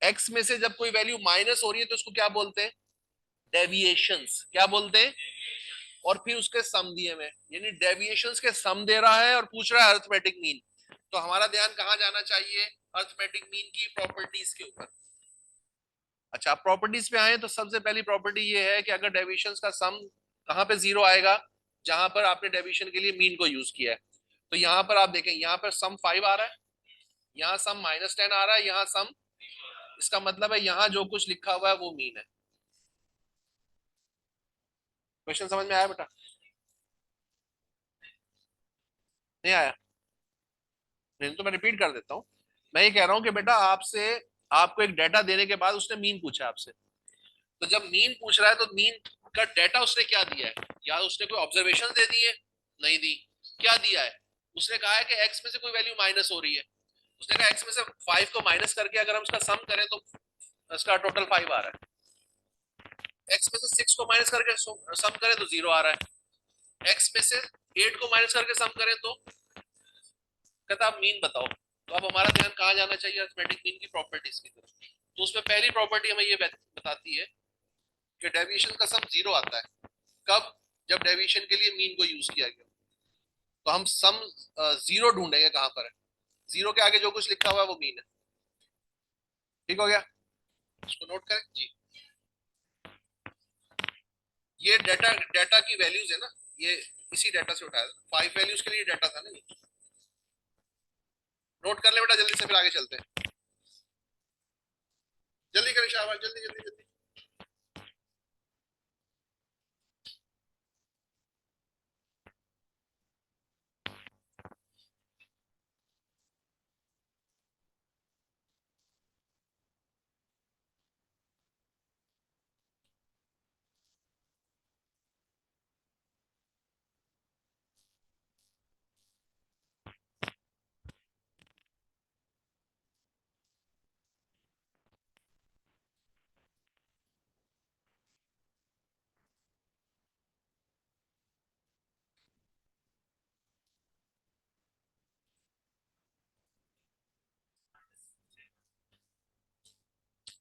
एक्स में से जब कोई वैल्यू माइनस हो रही है तो उसको क्या बोलते हैं, डेविएशंस। क्या बोलते हैं? और फिर उसके सम दिए हुए, यानी डेविएशंस के सम दे रहा है और पूछ रहा है अरिथमेटिक मीन। तो हमारा ध्यान कहां जाना चाहिए, अरिथमेटिक मीन की प्रॉपर्टीज के ऊपर। अच्छा, आप प्रॉपर्टीज पे आए तो सबसे पहली प्रॉपर्टी ये है कि अगर डेविएशंस का सम कहां पे 0 आएगा, जहां पर आपने डेविएशन के लिए मीन को यूज किया है। तो यहां पर आप देखें, यहां पर सम 5 आ रहा है, यहाँ सम -10 आ रहा है, यहाँ सम, इसका मतलब है यहाँ जो कुछ लिखा हुआ है वो मीन है। क्वेश्चन समझ में आया बेटा? नहीं आया? नहीं तो मैं रिपीट कर देता हूँ। मैं ये कह रहा हूँ कि बेटा आपसे, आपको एक डाटा देने के बाद उसने मीन पूछा आपसे। तो जब मीन पूछ रहा है तो मीन का डाटा उसने क्या दिया है, या उसने कोई ऑब्जर्वेशन दे दी है? नहीं दी। क्या दिया है? उसने कहा है कि एक्स में से कोई वैल्यू माइनस हो रही है। उसने कहा एक्स में से 5 को माइनस करके अगर हम उसका सम करें तो इसका टोटल 5 आ रहा है। एक्स में से 6 को माइनस करके सम करें तो 0 आ रहा है। एक्स में से 8 को माइनस करके सम करें तो कहता आप मीन बताओ। तो अब हमारा ध्यान कहाँ जाना चाहिए, अरिथमेटिक मीन की प्रॉपर्टीज की तरफ। तो उसमें पहली प्रॉपर्टी हमें ये बताती है कि डेविएशन का सम 0 आता है। कब? जब डेविएशन के लिए मीन को यूज किया गया। तो हम सम 0 ढूंढेंगे कहां पर है, 0 के आगे जो कुछ लिखा हुआ है वो मीन है। ठीक हो गया? इसको नोट करें जी। ये डाटा, डाटा की वैल्यूज है ना, ये इसी डाटा से उठाया, 5 वैल्यूज के लिए डाटा था ना। नोट कर ले बेटा जल्दी से, फिर आगे चलते हैं। जल्दी करें शाबाश, जल्दी जल्दी जल्दी।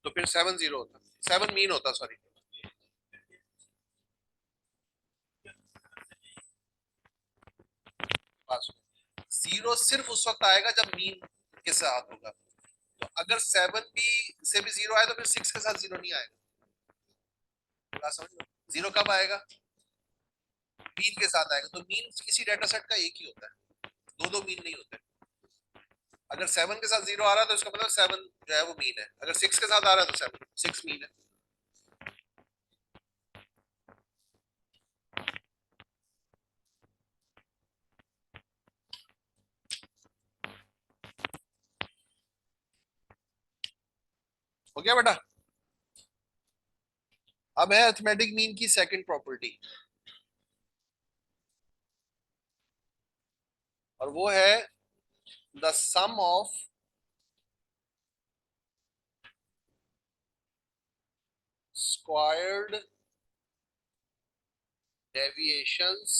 तो फिर 7 0 होता, 7 मीन होता, सॉरी। पास 0 सिर्फ उस वक्त आएगा जब मीन के साथ होगा। तो अगर 7 भी से भी 0 आए तो फिर 6 के साथ 0 नहीं आएगा। बात समझ लो, 0 कब आएगा, मीन के साथ आएगा। तो मीन किसी डाटा सेट का एक ही होता है, दो दो मीन नहीं होते। अगर 7 के साथ 0 आ रहा है तो इसका मतलब 7 जो है वो मीन है, अगर 6 के साथ आ रहा है तो 7 6 मीन है। हो गया बेटा? अब है अरिथमेटिक मीन की सेकंड प्रॉपर्टी, और वो है the sum of squared deviations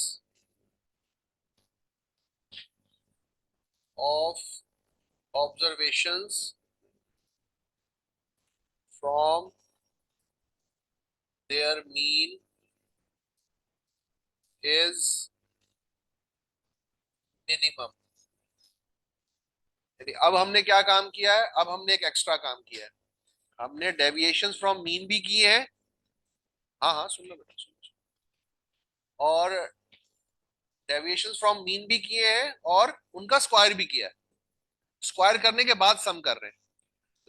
of observations from their mean is minimum। यानी अब हमने क्या काम किया है, अब हमने एक एक्स्ट्रा काम किया है, हमने डेविएशंस फ्रॉम मीन भी किए हैं। हाँ हाँ सुन लो बेटा, सुन लो। और डेविएशंस फ्रॉम मीन भी किए हैं और उनका स्क्वायर भी किया है। स्क्वायर करने के बाद सम कर रहे हैं।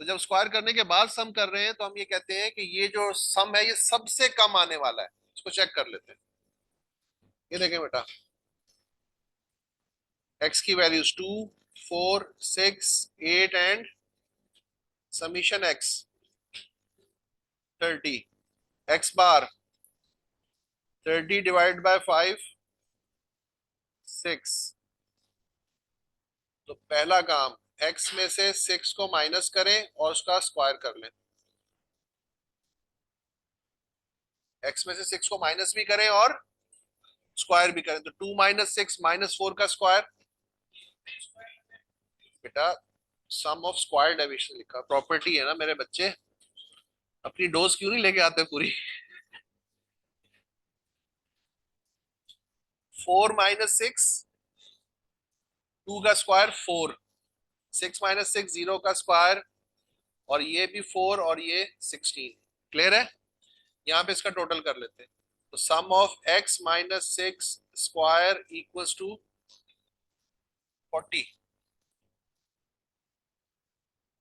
तो जब स्क्वायर करने के बाद सम कर रहे हैं तो हम ये कहते हैं कि ये जो सम है ये सबसे कम आने वाला है। इसको चेक कर लेते हैं। ये देखें बेटा, x की values 2, 4, 6, 8 and summation x 30। x bar 30 divide by 5 6। तो पहला काम, x में से 6 को माइनस करें और उसका स्क्वायर कर लें। x में से 6 को माइनस भी करें और स्क्वायर भी करें। तो 2 माइनस 6 माइनस 4 का स्क्वायर। बेटा सम ऑफ स्क्वायर डेविएशन लिखा, प्रॉपर्टी है ना मेरे बच्चे, अपनी डोज क्यों नहीं लेके आते पूरी। 4 माइनस 6 2 का स्क्वायर 4, 6 माइनस 6 0 का स्क्वायर, और ये भी 4 और ये 16। क्लियर है। यहाँ पे इसका टोटल कर लेते हैं। तो sum of x minus 6 square equals to 40।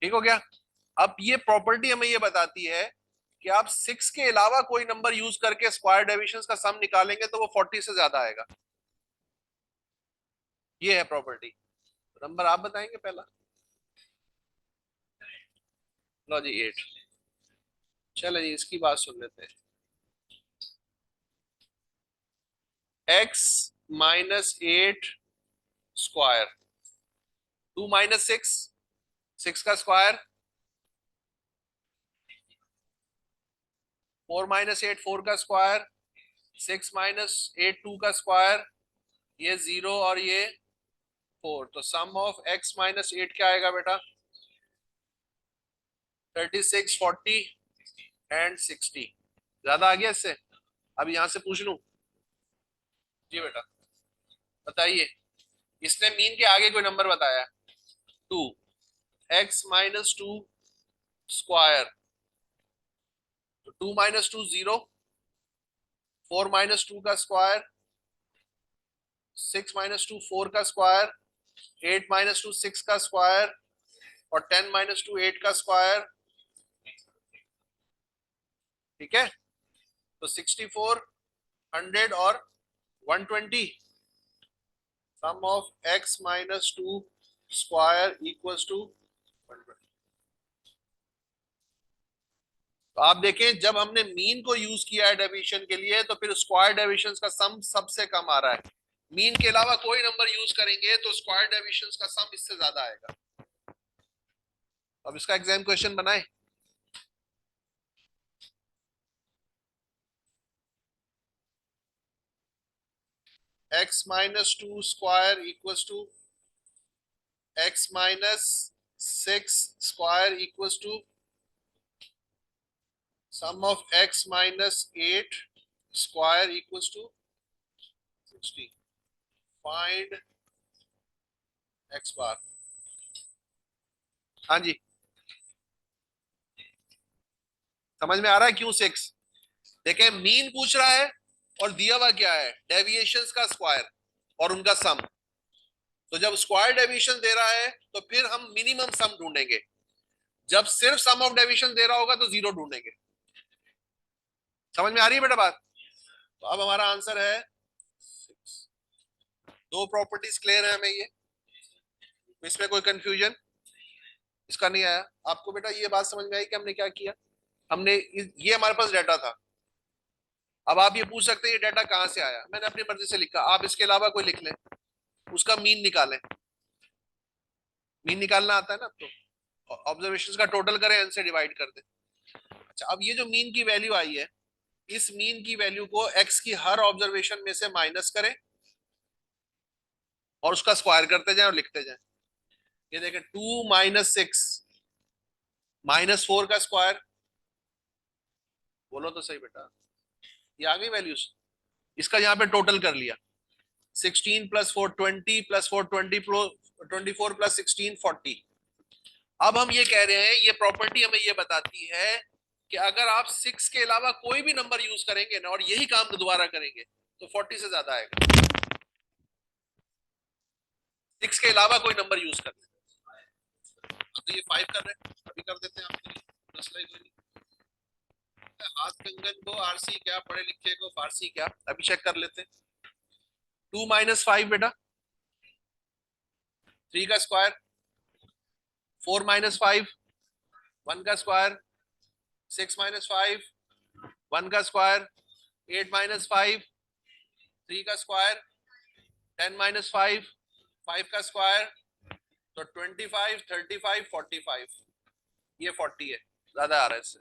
ठीक हो गया। अब ये प्रॉपर्टी हमें ये बताती है कि आप 6 के अलावा कोई नंबर यूज करके स्क्वायर डेविएशंस का सम निकालेंगे तो वो 40 से ज्यादा आएगा। ये है प्रॉपर्टी। नंबर आप बताएंगे पहला। लो जी 8। चलो जी इसकी बात सुन लेते हैं। x माइनस 8 स्क्वायर, 2 माइनस 6 6 का स्क्वायर, 4 माइनस 8 4 का स्क्वायर, 6 माइनस 8 2 का स्क्वायर, ये 0 और ये 4। तो सम ऑफ x माइनस 8 क्या आएगा बेटा, 36 40 एंड 60। ज्यादा आ गया इससे। अब यहां से पूछ लूं। जी बेटा बताइए, इसने मीन के आगे कोई नंबर बताया। 2, x माइनस 2 स्क्वायर, तो 2 माइनस 2 0, 4 माइनस 2 का स्क्वायर, 6 माइनस 2 4 का स्क्वायर, 8 माइनस 2 6 का स्क्वायर, और 10 माइनस 2 8 का स्क्वायर। ठीक है। तो 64 100 और 120। Sum of x minus 2 square equals to 120। तो आप देखें जब हमने मीन को यूज किया है डेविएशन के लिए तो फिर स्क्वायर डेविएशंस का सम सबसे कम आ रहा है। मीन के अलावा कोई नंबर यूज करेंगे तो स्क्वायर डेविएशंस का सम इससे ज्यादा आएगा। अब इसका एग्जाम क्वेश्चन बनाए। x minus 2 square equals to x minus 6 square equals to sum of x minus 8 square equals to 60। Find x bar. हाँ जी समझ में आ रहा है क्यों 6। देखें मीन पूछ रहा है और दिया हुआ क्या है, डेविएशंस का स्क्वायर और उनका सम। तो जब स्क्वायर डेविएशन दे रहा है तो फिर हम मिनिमम सम ढूंढेंगे। जब सिर्फ सम ऑफ डेविएशन दे रहा होगा तो जीरो ढूंढेंगे। समझ में आ रही है बेटा बात। तो अब हमारा आंसर है 6। दो प्रॉपर्टीज क्लियर है हमें ये, इसमें कोई कंफ्यूजन इसका नहीं आया आपको। बेटा ये बात समझ में आई कि हमने क्या किया। हमने ये हमारे पास डाटा था। अब आप ये पूछ सकते हैं ये डाटा कहां से आया। मैंने अपनी मर्जी से लिखा, आप इसके अलावा कोई लिख लें, उसका मीन निकालें। मीन निकालना आता है ना तो ऑब्जर्वेशंस का टोटल करें, एन से डिवाइड कर दें। अच्छा अब ये जो मीन की वैल्यू आई है, इस मीन की वैल्यू को एक्स की हर ऑब्जर्वेशन में से माइनस करें और उसका स्क्वायर करते जाएं और लिखते जाएं। ये देखें 2 - 6 -4 का स्क्वायर, बोलो तो सही बेटा, ये आ गई वैल्यूज। इसका यहाँ पे टोटल कर लिया, 16 + 4 20 + 4 20 24 + 16 40। अब हम ये कह रहे हैं, ये प्रॉपर्टी हमें ये बताती है कि अगर आप 6 के अलावा कोई भी नंबर यूज करेंगे ना और यही काम दोबारा करेंगे तो 40 से ज्यादा आएगा। 6 के अलावा कोई नंबर यूज कर लें, तो ये 5 कर रहे हैं, अभी कर देते हैं आपके लिए, मसला ही कोई नहीं। हाथ कंगन को आरसी क्या, पढ़े लिखे को फारसी क्या, अभी चेक कर लेते हैं। 2 - 5 बेटा, 3 का स्क्वायर, 4 - 5 1 का स्क्वायर, 6 - 5 1 का स्क्वायर, 8 - 5 3 का स्क्वायर, 10 - 5 5 का स्क्वायर, तो 25 35 45, ये 40 है, ज्यादा आ रहा है इससे।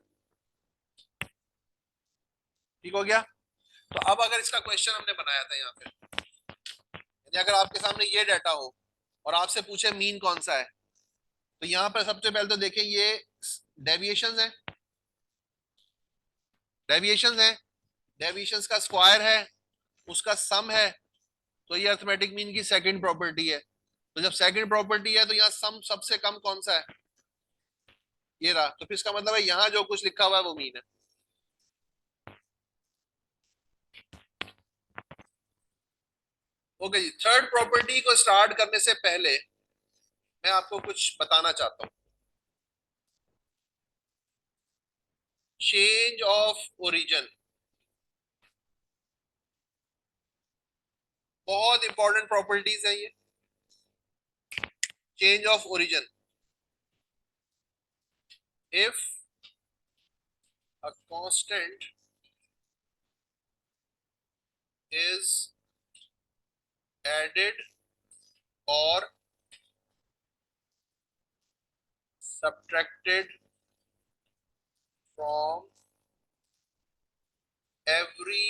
ठीक हो गया। तो अब अगर इसका क्वेश्चन हमने बनाया था यहाँ पे, यानी अगर आपके सामने ये डाटा हो और आपसे पूछे मीन कौन सा है, तो यहाँ पर सबसे पहले तो देखें ये डेविएशंस है, डेविएशंस है, डेविएशंस का स्क्वायर है, उसका सम है, तो ये अरिथमेटिक मीन की सेकंड प्रॉपर्टी है। तो जब सेकंड प्रॉपर्टी है तो यहाँ सम सबसे कम कौन सा है, ये रहा, तो फिर इसका मतलब है यहाँ जो कुछ लिखा हुआ है वो मीन है। ओके जी, थर्ड प्रॉपर्टी को स्टार्ट करने से पहले मैं आपको कुछ बताना चाहता हूँ। चेंज ऑफ ओरिजिन बहुत इंपॉर्टेंट प्रॉपर्टीज है ये। Change of origin, if a constant is added or subtracted from every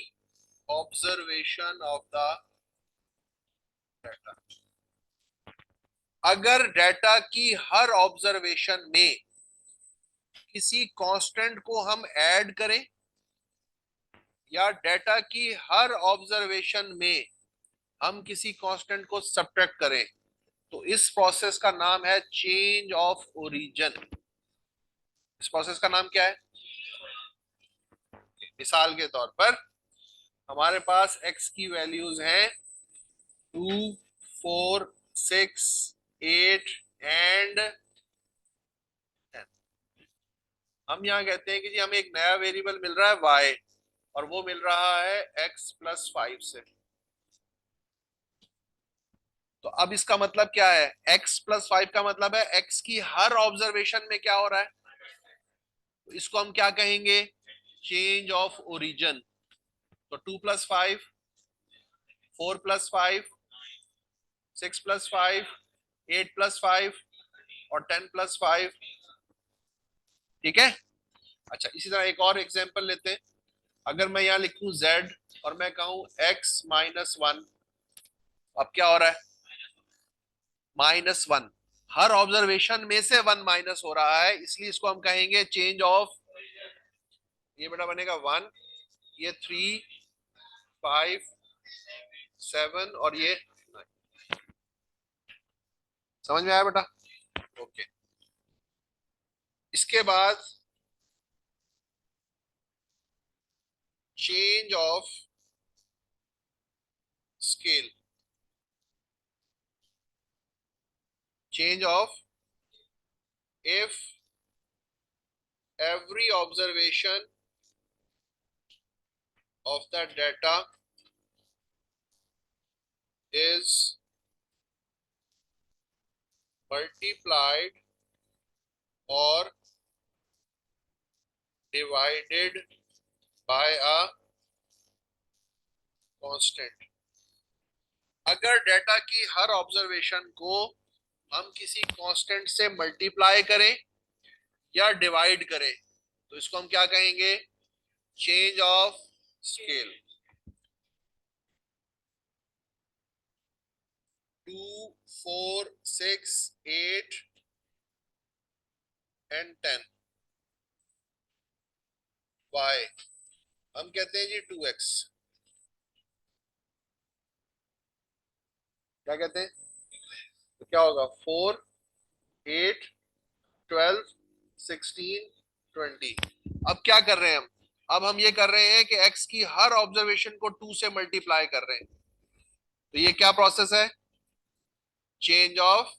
observation of the data। अगर डाटा की हर ऑब्जर्वेशन में किसी कांस्टेंट को हम ऐड करें या डाटा की हर ऑब्जर्वेशन में हम किसी कांस्टेंट को सब्ट्रैक्ट करें, तो इस प्रोसेस का नाम है चेंज ऑफ ओरिजिन। इस प्रोसेस का नाम क्या है? मिसाल के तौर पर हमारे पास x की वैल्यूज हैं 2 4 6 8 एंड 10। हम यहाँ कहते हैं कि जी हमें एक नया वेरिएबल मिल रहा है y और वो मिल रहा है x + 5 से। तो अब इसका मतलब क्या है? x + 5 का मतलब है x की हर ऑब्जर्वेशन में क्या हो रहा है, तो इसको हम क्या कहेंगे? Change of origin. तो 2 + 5 4 + 5 6 + 5 8 + 5 और 10 + 5। ठीक है। अच्छा, इसी तरह एक और एग्जांपल लेते हैं। अगर मैं यहाँ लिखूं z और मैं कहूं x - 1, अब क्या हो रहा है? -1, हर ऑब्जर्वेशन में से 1 माइनस हो रहा है, इसलिए इसको हम कहेंगे चेंज ऑफ। ये बेटा बनेगा 1, ये 3 5 7 और ये 9। समझ में आया बेटा? ओके। इसके बाद change of scale, change of if every observation of the data is multiplied or divided by a constant। अगर डेटा की हर ऑब्जर्वेशन को हम किसी कांस्टेंट से मल्टीप्लाई करें या डिवाइड करें, तो इसको हम क्या कहेंगे? Change of scale. 4 6 8 and 10 y हम कहते हैं जी 2x। क्या कहते हैं? तो क्या होगा? 4 8 12 16 20। अब क्या कर रहे हैं हम? अब हम ये कर रहे हैं कि x की हर ऑब्जर्वेशन को 2 से मल्टीप्लाई कर रहे हैं। तो ये क्या प्रोसेस है? Change of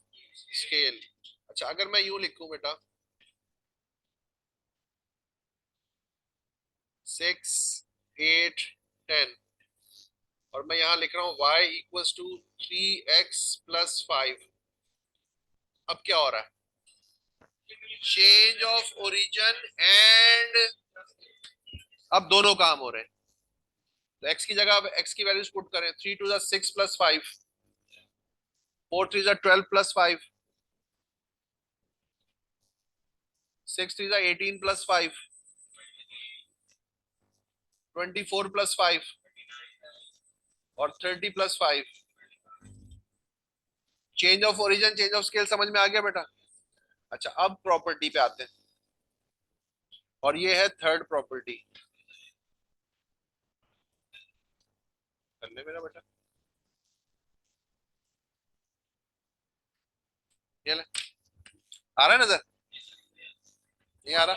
scale. अच्छा, अगर मैं यूं लिखूं बेटा 6 8 10 और मैं यहां लिख रहा हूं y equals to 3x plus 5। अब क्या हो रहा है? चेंज ऑफ ओरिजिन एंड अब दोनों काम हो रहे हैं। तो x की जगह अब x की वैल्यूज पुट करें। 3 two 6 plus 5, 4 3 12 plus 5, 6 3 18 plus 5, 24 plus 5 और 30 plus 5। Change of origin change of scale समझ में आ गया बेटा? अच्छा, अब प्रॉपर्टी पे आते हैं और ये है थर्ड प्रॉपर्टी। करने मेरा बेटा, ये ले। आ रहा है नजर? नहीं आ रहा?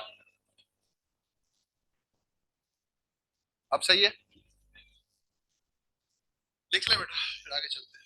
अब सही है? लिख ले बेटा, फिर आगे चलते हैं।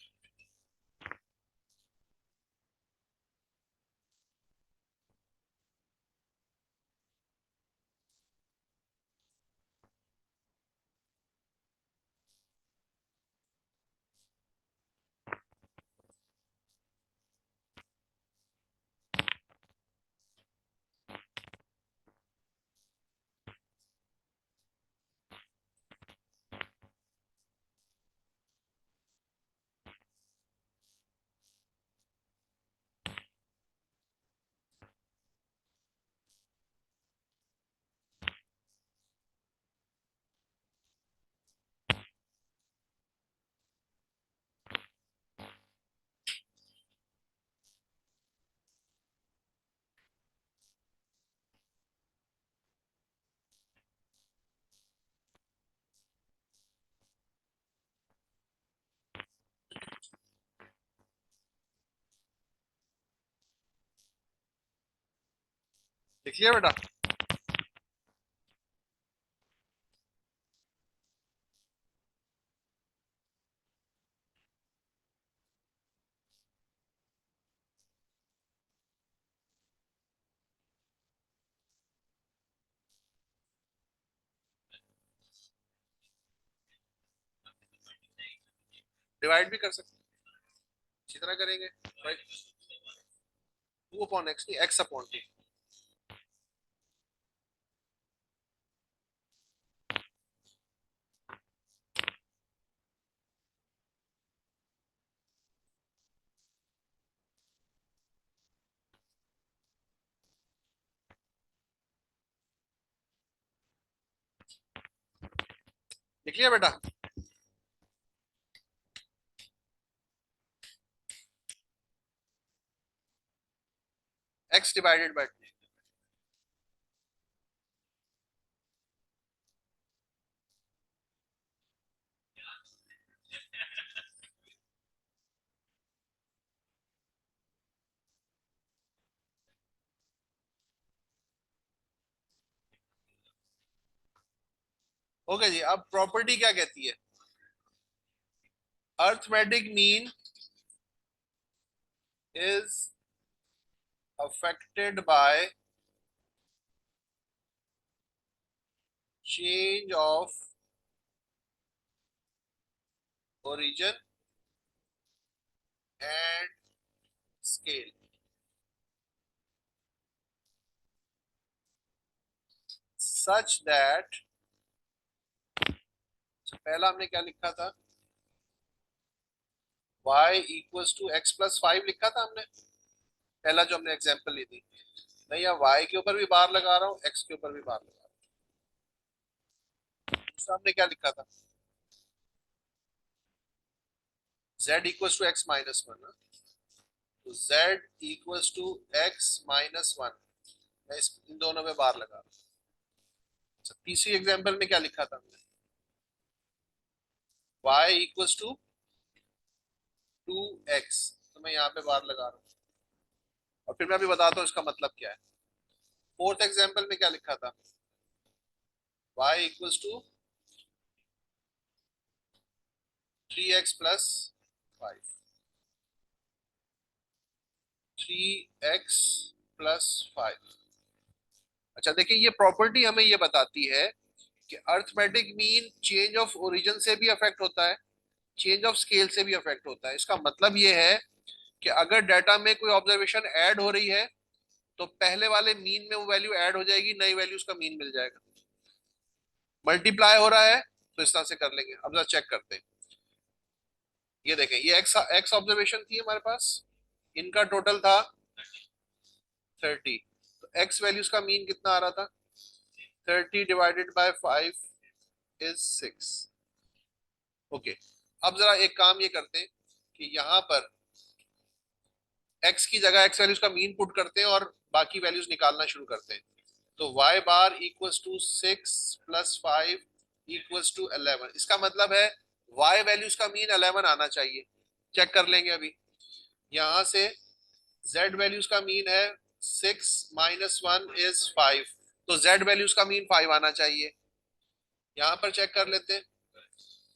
लिख लिया बेटा? डिवाइड भी कर सकते हैं, इसी तरह करेंगे। राइट, 2 अपॉन x नहीं, x अपॉन 2। लिख लिया बेटा? x divided by 2। ओके जी, अब प्रॉपर्टी क्या कहती है? Arithmetic mean is affected by change of origin and scale such that, पहला हमने क्या लिखा था? y equals to x plus 5 लिखा था हमने, पहला जो हमने एग्जांपल ली थी। मैं यहाँ y के ऊपर भी बार लगा रहा हूँ, x के ऊपर भी बार लगा रहा हूँ। दूसरा हमने क्या लिखा था? z equals to x minus one, तो z equals to x minus one, मैं इन दोनों में बार लगा रहा हूं। अच्छा, तीसरी एग्जाम्पल में क्या लिखा था हमने, y equals to two x, तो मैं यहाँ पे बार लगा रहा हूँ और फिर मैं अभी बताता हूँ इसका मतलब क्या है। फोर्थ एग्जाम्पल में क्या लिखा था, y equals to three x plus five, three x plus five. अच्छा देखिए, ये प्रॉपर्टी हमें ये बताती है कि arithmetic mean change of origin से भी अफेक्ट होता है, चेंज ऑफ स्केल से भी अफेक्ट होता है। इसका मतलब ये है कि अगर डाटा में कोई ऑब्जर्वेशन ऐड हो रही है तो पहले वाले मीन में वो वैल्यू ऐड हो जाएगी, नई वैल्यू उसका मीन मिल जाएगा। मल्टीप्लाई हो रहा है तो इस तरह से कर लेंगे। अब जरा चेक करते हैं, ये देखें, ये एक्स एक्स ऑब्जर्वेशन थी हमारे पास, इनका टोटल था 30, तो एक्स वैल्यूज का मीन कितना आ रहा था, 30 डिवाइडेड बाय 5 इज 6। ओके, अब जरा एक काम ये करते हैं कि यहाँ पर x की जगह x वैल्यूज का मीन पुट करते हैं और बाकी वैल्यूज निकालना शुरू करते हैं। तो y bar equals to 6 plus 5 equals to 11, इसका मतलब है y वैल्यूज का मीन 11 आना चाहिए। चेक कर लेंगे अभी, यहां से z वैल्यूज का मीन है 6 माइनस 1 इज 5, तो z वैल्यूज का मीन 5 आना चाहिए। यहां पर चेक कर लेते हैं,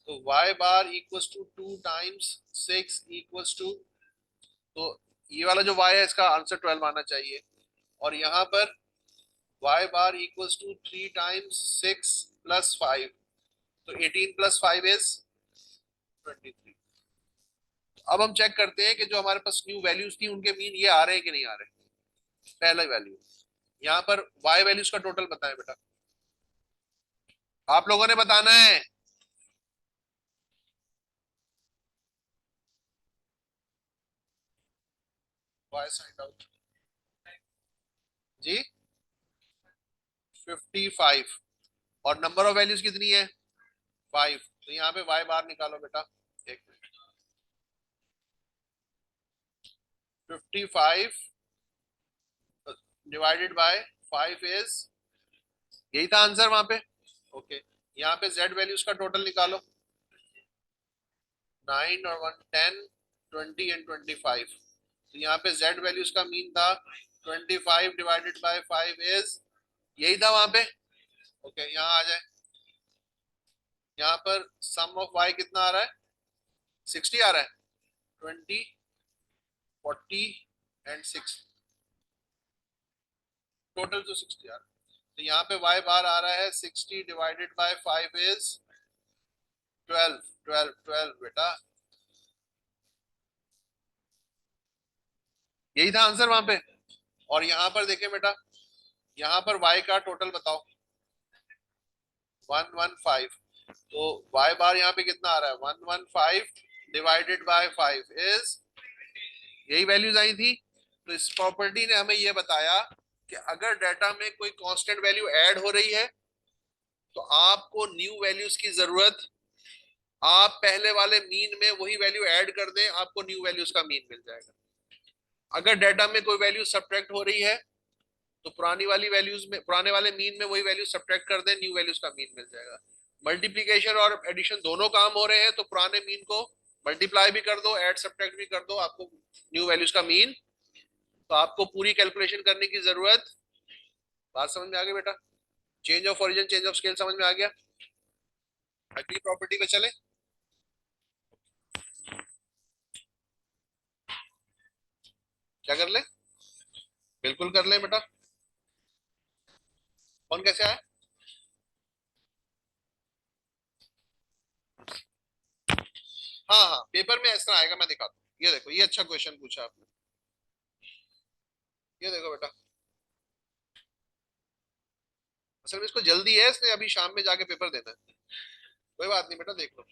तो y bar equals to 2 times 6 equals to, तो ये वाला जो y है इसका आंसर 12 आना चाहिए। और यहाँ पर y bar equals to 3 times 6 plus 5, तो 18 प्लस 5 इज 23। अब हम चेक करते हैं कि जो हमारे पास न्यू वैल्यूज थी उनके मीन ये आ रहे हैं कि नहीं आ रहे। पहला वैल्यू, यहाँ पर y वैल्यूज का टोटल बताएं बेटा, आप लोगों ने बताना है। y साइड आउट जी 55, और नंबर ऑफ वैल्यूज कितनी है 5, तो यहाँ पे y बार निकालो बेटा। एक मिनट, 55 डिवाइडेड बाय 5 इज, यही था आंसर वहां पे। ओके, यहाँ पे z वैल्यूज का टोटल निकालो, 9 और 1 10, 20 एंड 25, तो यहाँ पे z वैल्यूज का मीन था 25 डिवाइडेड बाय 5 इज, यही था वहां पे। ओके, यहाँ आ जाए, यहाँ पर सम ऑफ y कितना आ रहा है 60 आ रहा है, 20 40 एंड 6, टोटल तो 60 आ रहा है। तो यहाँ पे y बार आ रहा है 60 डिवाइडेड बाय 5 इज 12, 12 12 बेटा, यही था आंसर वहां पे। और यहाँ पर देखें बेटा, यहाँ पर y का टोटल बताओ 115, तो y बार यहाँ पे कितना आ रहा है 115 डिवाइडेड बाय 5 इज, यही वैल्यूज आई थी। तो इस प्रॉपर्टी ने हमें यह बताया कि अगर डाटा में कोई कांस्टेंट वैल्यू ऐड हो रही है तो आपको न्यू वैल्यूज की जरूरत, आप पहले वाले मीन में वही वैल्यू ऐड कर दें, आपको न्यू वैल्यूज का मीन मिल जाएगा। अगर डाटा में कोई वैल्यू सब्ट्रैक्ट हो रही है तो पुरानी वाली वैल्यूज में, पुराने वाले मीन में वही वैल्यू सब्ट्रैक्ट कर दें, न्यू वैल्यूज का मीन मिल जाएगा। मल्टीप्लीकेशन और एडिशन दोनों काम हो रहे हैं तो पुराने मीन को मल्टीप्लाई भी कर दो, ऐड सब्ट्रैक्ट भी कर दो, आपको न्यू वैल्यूज का मीन, तो आपको पूरी कैलकुलेशन करने की जरूरत। बात समझ में आ गई बेटा, change of origin change of scale समझ में आ गया। अगली प्रॉपर्टी पे चले, क्या कर ले, बिल्कुल कर ले बेटा। कौन कैसे आया, हाँ हाँ पेपर में ऐसा आएगा, मैं दिखाता हूँ। ये देखो, ये अच्छा क्वेश्चन पूछा आपने, ये देखो बेटा, असल में इसको जल्दी है, इसने अभी शाम में जाके पेपर देना है। कोई बात नहीं बेटा, देख लो।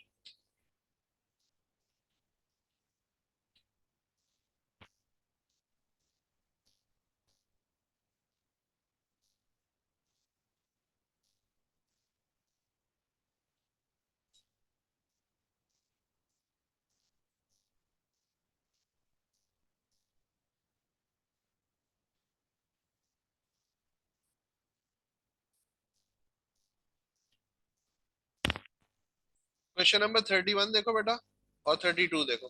क्वेश्चन नंबर 31 देखो बेटा और 32 देखो।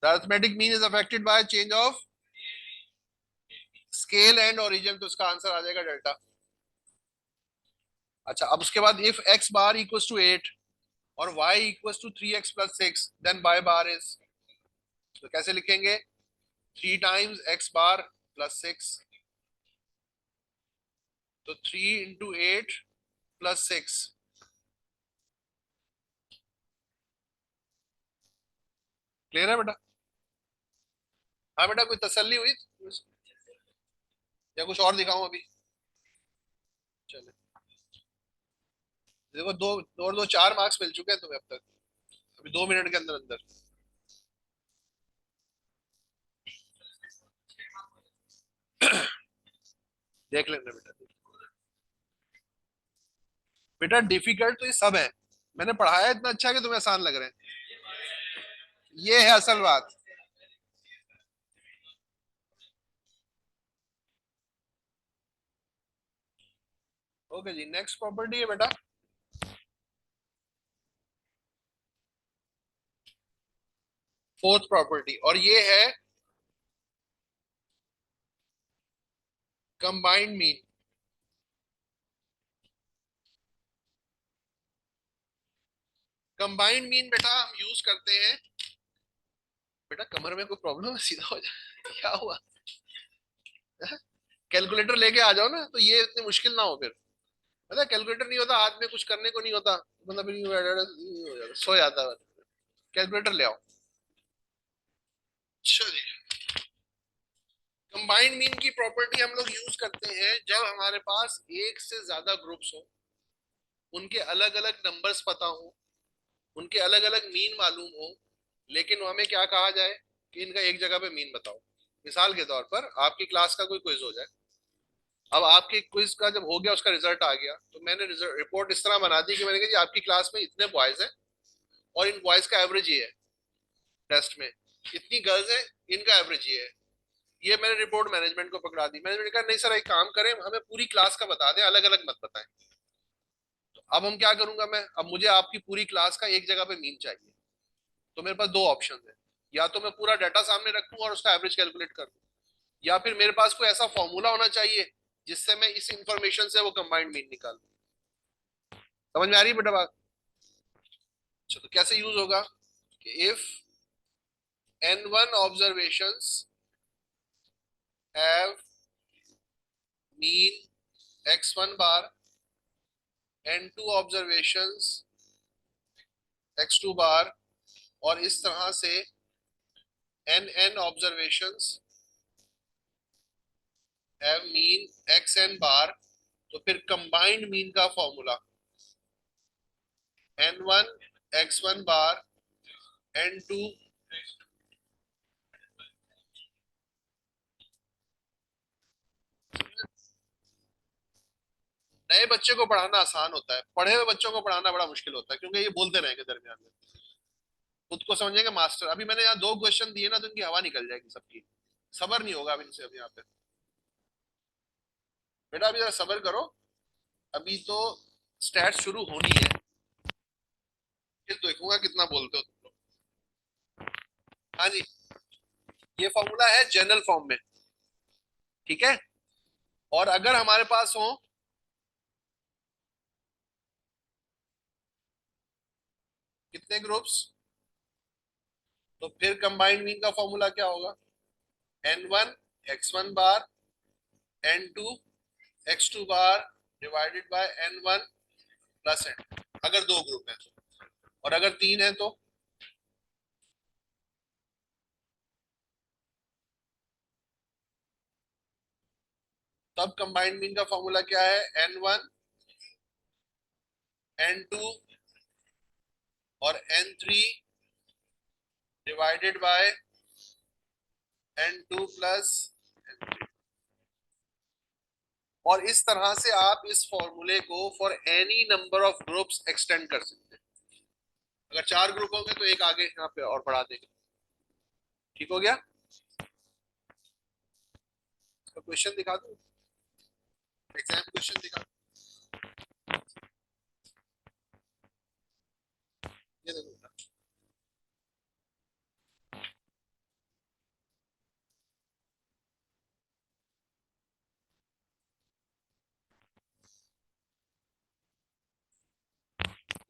The arithmetic mean is affected by change of scale and origin, तो उसका आंसर आ जाएगा डेल्टा। अच्छा, अब उसके बाद if x bar equals to 8 और y equals to 3x plus 6 then y bar is, तो कैसे लिखेंगे? 3 टाइम्स x बार प्लस 6, तो 3 इंटू 8 प्लस 6। क्लियर है बेटा? हाँ बेटा, कोई तसल्ली हुई या कुछ और दिखाऊं अभी? चले, देखो दो और दो 4 मार्क्स मिल चुके हैं तुम्हें अब तक, अभी 2 मिनट के अंदर अंदर। देख लेना बेटा। बेटा डिफिकल्ट तो ये सब है, मैंने पढ़ाया इतना अच्छा कि तुम्हें आसान लग रहे हैं, ये है असल बात। ओके जी, नेक्स्ट प्रॉपर्टी है बेटा फोर्थ प्रॉपर्टी, और ये है कंबाइंड मीन। कंबाइंड मीन बेटा हम यूज करते हैं, बेटा कमर में कोई प्रॉब्लम है? सीधा हो जाए क्या हुआ? कैलकुलेटर लेके आ जाओ ना, तो ये इतनी मुश्किल ना हो फिर। पता है कैलकुलेटर नहीं होता हाथ में, कुछ करने को नहीं होता, मतलब फिर यूं हो जाता, सो जाता है। कैलकुलेटर ले आओ। चलिए, कंबाइंड मीन की प्रॉपर्टी हम लोग यूज करते हैं जब हमारे पास एक से ज्यादा ग्रुप्स हो, उनके अलग अलग नंबर्स पता हो, उनके अलग अलग मीन मालूम हो, लेकिन हमें क्या कहा जाए कि इनका एक जगह पे मीन बताओ। मिसाल के तौर पर आपकी क्लास का कोई क्विज हो जाए, अब आपके क्विज का जब हो गया, उसका रिजल्ट आ गया, तो मैंने रिपोर्ट इस तरह बना दी कि मैंने कहा जी आपकी क्लास में इतने बॉयज हैं और इन बॉयज का एवरेज ये है, टेस्ट में इतनी गर्ल्स हैं, इनका एवरेज ये है। ये मैंने रिपोर्ट मैनेजमेंट को पकड़ा दी। मैनेजमेंट कहा नहीं सर एक काम करें, हमें पूरी क्लास का बता दें, अलग अलग मत बताएं। तो अब हम क्या करूंगा मैं, अब मुझे आपकी पूरी क्लास का एक जगह पे मीन चाहिए, तो मेरे पास दो ऑप्शन है, या तो मैं पूरा डाटा सामने रखूं और उसका एवरेज कैलकुलेट कर दूं, या फिर मेरे पास कोई ऐसा फॉर्मूला होना चाहिए जिससे मैं इस इंफॉर्मेशन से वो कंबाइंड मीन निकालूं। समझ में आ रही है बेटा बात? अच्छा, तो कैसे यूज होगा कि if n1 observations have mean x1 bar, n2 observations x2 bar, और इस तरह से nn observations have mean xn bar, तो फिर कंबाइंड मीन का formula n1 x1 bar n2, नए बच्चे को पढ़ाना आसान होता है, पढ़े हुए बच्चों को पढ़ाना बड़ा मुश्किल होता है, क्योंकि ये बोलते रहेंगे दरमियान में, खुद को समझेंगे मास्टर। अभी मैंने यहाँ दो क्वेश्चन दिए ना, तो इनकी हवा निकल जाएगी सबकी, सबर नहीं होगा अब इनसे अभी यहाँ पे। बेटा अभी जरा सबर करो, अभी तो स्टैट शुरू होनी है, फिर देखूंगा कितना बोलते हो तुम लोग। हाँ जी, ये फॉर्मूला है जनरल फॉर्म में, ठीक है। और अगर हमारे पास हो कितने ग्रुप्स, तो फिर कंबाइंड मीन का फॉर्मूला क्या होगा? n1 x1 bar n2 x2 bar divided by n1 plus n, अगर दो ग्रुप है तो, और अगर तीन है तो तब कंबाइंड मीन का फॉर्मूला क्या है? n1 n2 और n3 divided by n2 plus n3। और इस तरह से आप इस फॉर्मूले को for any number of groups extend कर सकते हैं। अगर 4 ग्रुप होंगे तो एक आगे यहाँ पे और बढ़ा देंगे। ठीक हो गया? इसका क्वेश्चन दिखा दूं, एग्जाम क्वेश्चन दिखा दूं?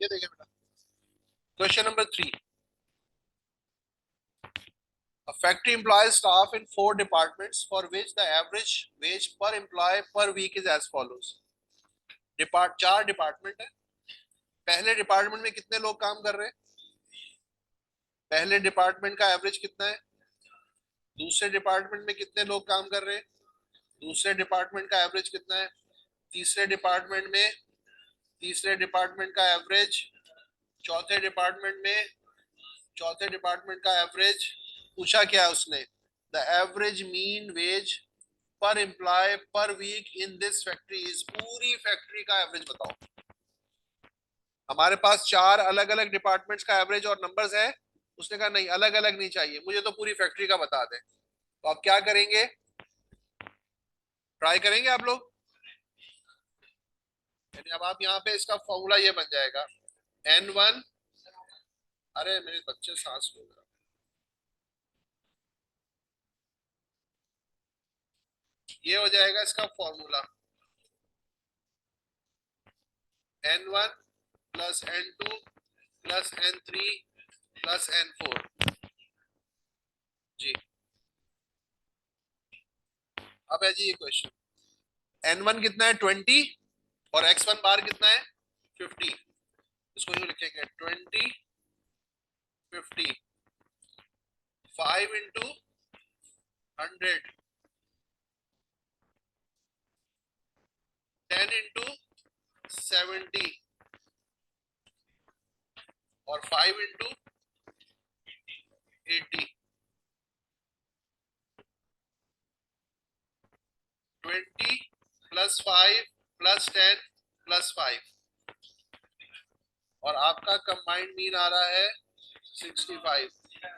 ये देखिए बेटा, question number 3। A factory employs staff in 4 departments for which the average wage per employee per week is as follows. 4 department है। पहले डिपार्टमेंट में कितने लोग काम कर रहे हैं? पहले डिपार्टमेंट का एवरेज कितना है? दूसरे डिपार्टमेंट में कितने लोग काम कर रहे हैं? दूसरे डिपार्टमेंट का एवरेज कितना है? तीसरे डिपार्टमेंट में तीसरे डिपार्टमेंट का एवरेज, चौथे डिपार्टमेंट में चौथे डिपार्टमेंट का एवरेज। पूछा क्या है उसने? The average mean wage per employee per week in this factory is, पूरी फैक्ट्री का एवरेज बताओ। हमारे पास 4 अलग अलग डिपार्टमेंट्स का एवरेज और नंबर्स है। उसने कहा नहीं, अलग अलग नहीं चाहिए मुझे, तो पूरी फैक्ट्री का बता दे। तो आप क्या करेंगे? ट्राई करेंगे आप लोग। यानी अब आप यहाँ पे इसका फॉर्मूला ये बन जाएगा, N1। अरे मेरे बच्चे सांस ले रहे हैं। ये हो जाएगा इसका formula, N1 plus N2 plus N3 plus N4। जी, अब है जी ये क्वेश्चन। N1 कितना है? 20। और X1 बार कितना है? 50। इसको यूं लिखेंगे, 20 50, 5 इंटू 100, 10 इंटू 70 और 5 इंटू 80। 20 प्लस 5 प्लस 10 प्लस 5, और आपका कंबाइंड मीन आ रहा है 65।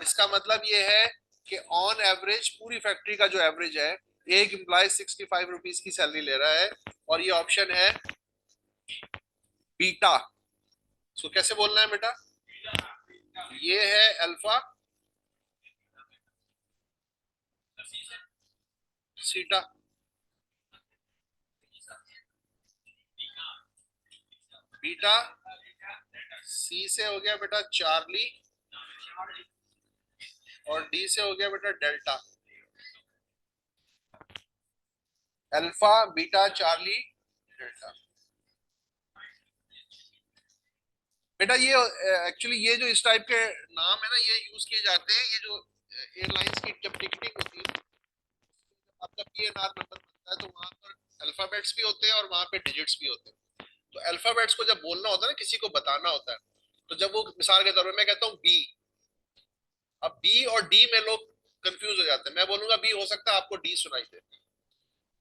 इसका मतलब ये है कि ऑन एवरेज पूरी फैक्ट्री का जो एवरेज है, एक एम्प्लॉय 65 रुपीज की सैलरी ले रहा है, और ये ऑप्शन है बीटा। सो कैसे बोलना है बेटा? ये है अल्फा, सीटा। बीटा सी से हो गया बेटा चार्ली, और डी से हो गया बेटा delta. Alpha beta Charlie delta. बेटा ये एक्चुअली ये जो इस टाइप के नाम है ना, ये यूज किए जाते हैं। ये जो एयरलाइंस की जब टिकटिंग होती है, आपका PNR नंबर बनता है, तो वहां पर अल्फाबेट्स भी होते हैं और वहां पे डिजिट्स भी होते हैं। तो अल्फाबेट्स को जब बोलना होता है ना, किसी को बताना होता है, तो जब वो मिसाल के तौर पे मैं कहता हूँ बी, अब बी और डी में लोग कंफ्यूज हो जाते हैं। मैं बोलूंगा बी, हो सकता है आपको डी सुनाई दे।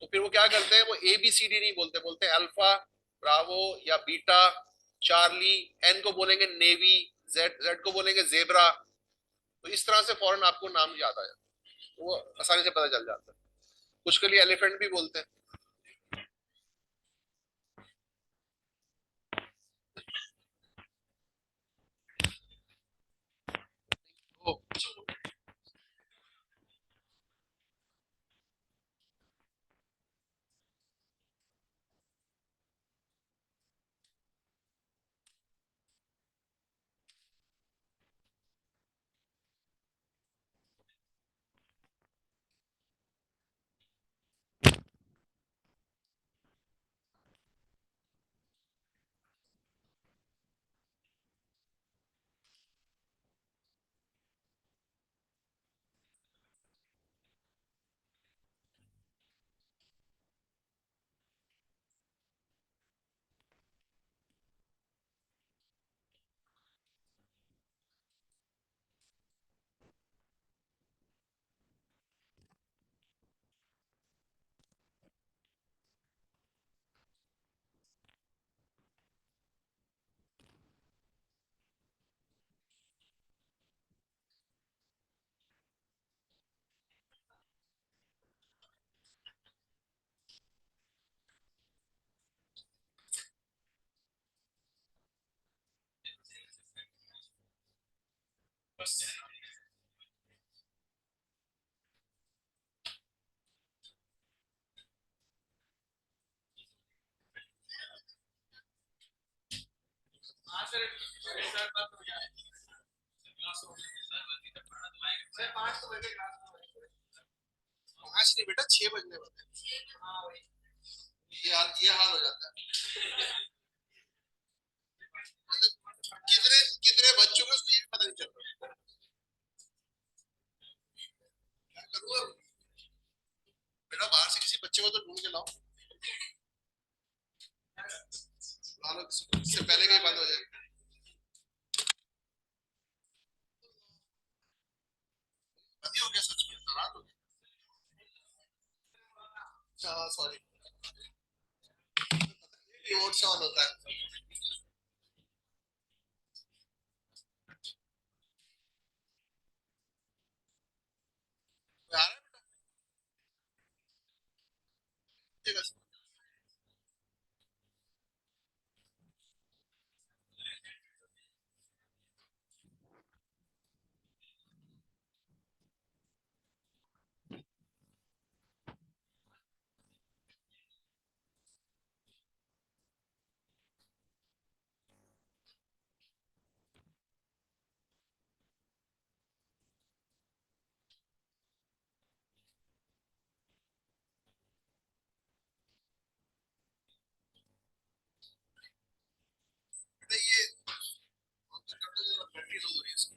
तो फिर वो क्या करते हैं, वो ABCD नहीं बोलते, बोलते हैं अल्फा, ब्रावो या बीटा, चार्ली। एन को बोलेंगे नेवी, जेड जेड को बोलेंगे जेब्रा। तो इस तरह से फौरन आपको नाम याद आ जाता है, तो वो आसानी से पता चल जाता है। कुछ के लिए एलिफेंट भी बोलते हैं। ओ, 5 नहीं बेटा, 6 बजने वाले हैं। ये हाल हो जाता है। कितने कितने बज चुके उसको ये भी पता नहीं चल रहा। क्या करूँ अब? बेटा बाहर से किसी बच्चे को तो ढूंढ के लाओ, ला लो किसी को, इससे पहले कि ये बंद हो जाए। बंद ही हो गया सच में, रात हो गई। अच्छा हाँ सॉरी, कीबोर्ड से ऑन होता है। आ रहा है बेटा? बेटा ये बैटरी लो हो रही है इसकी।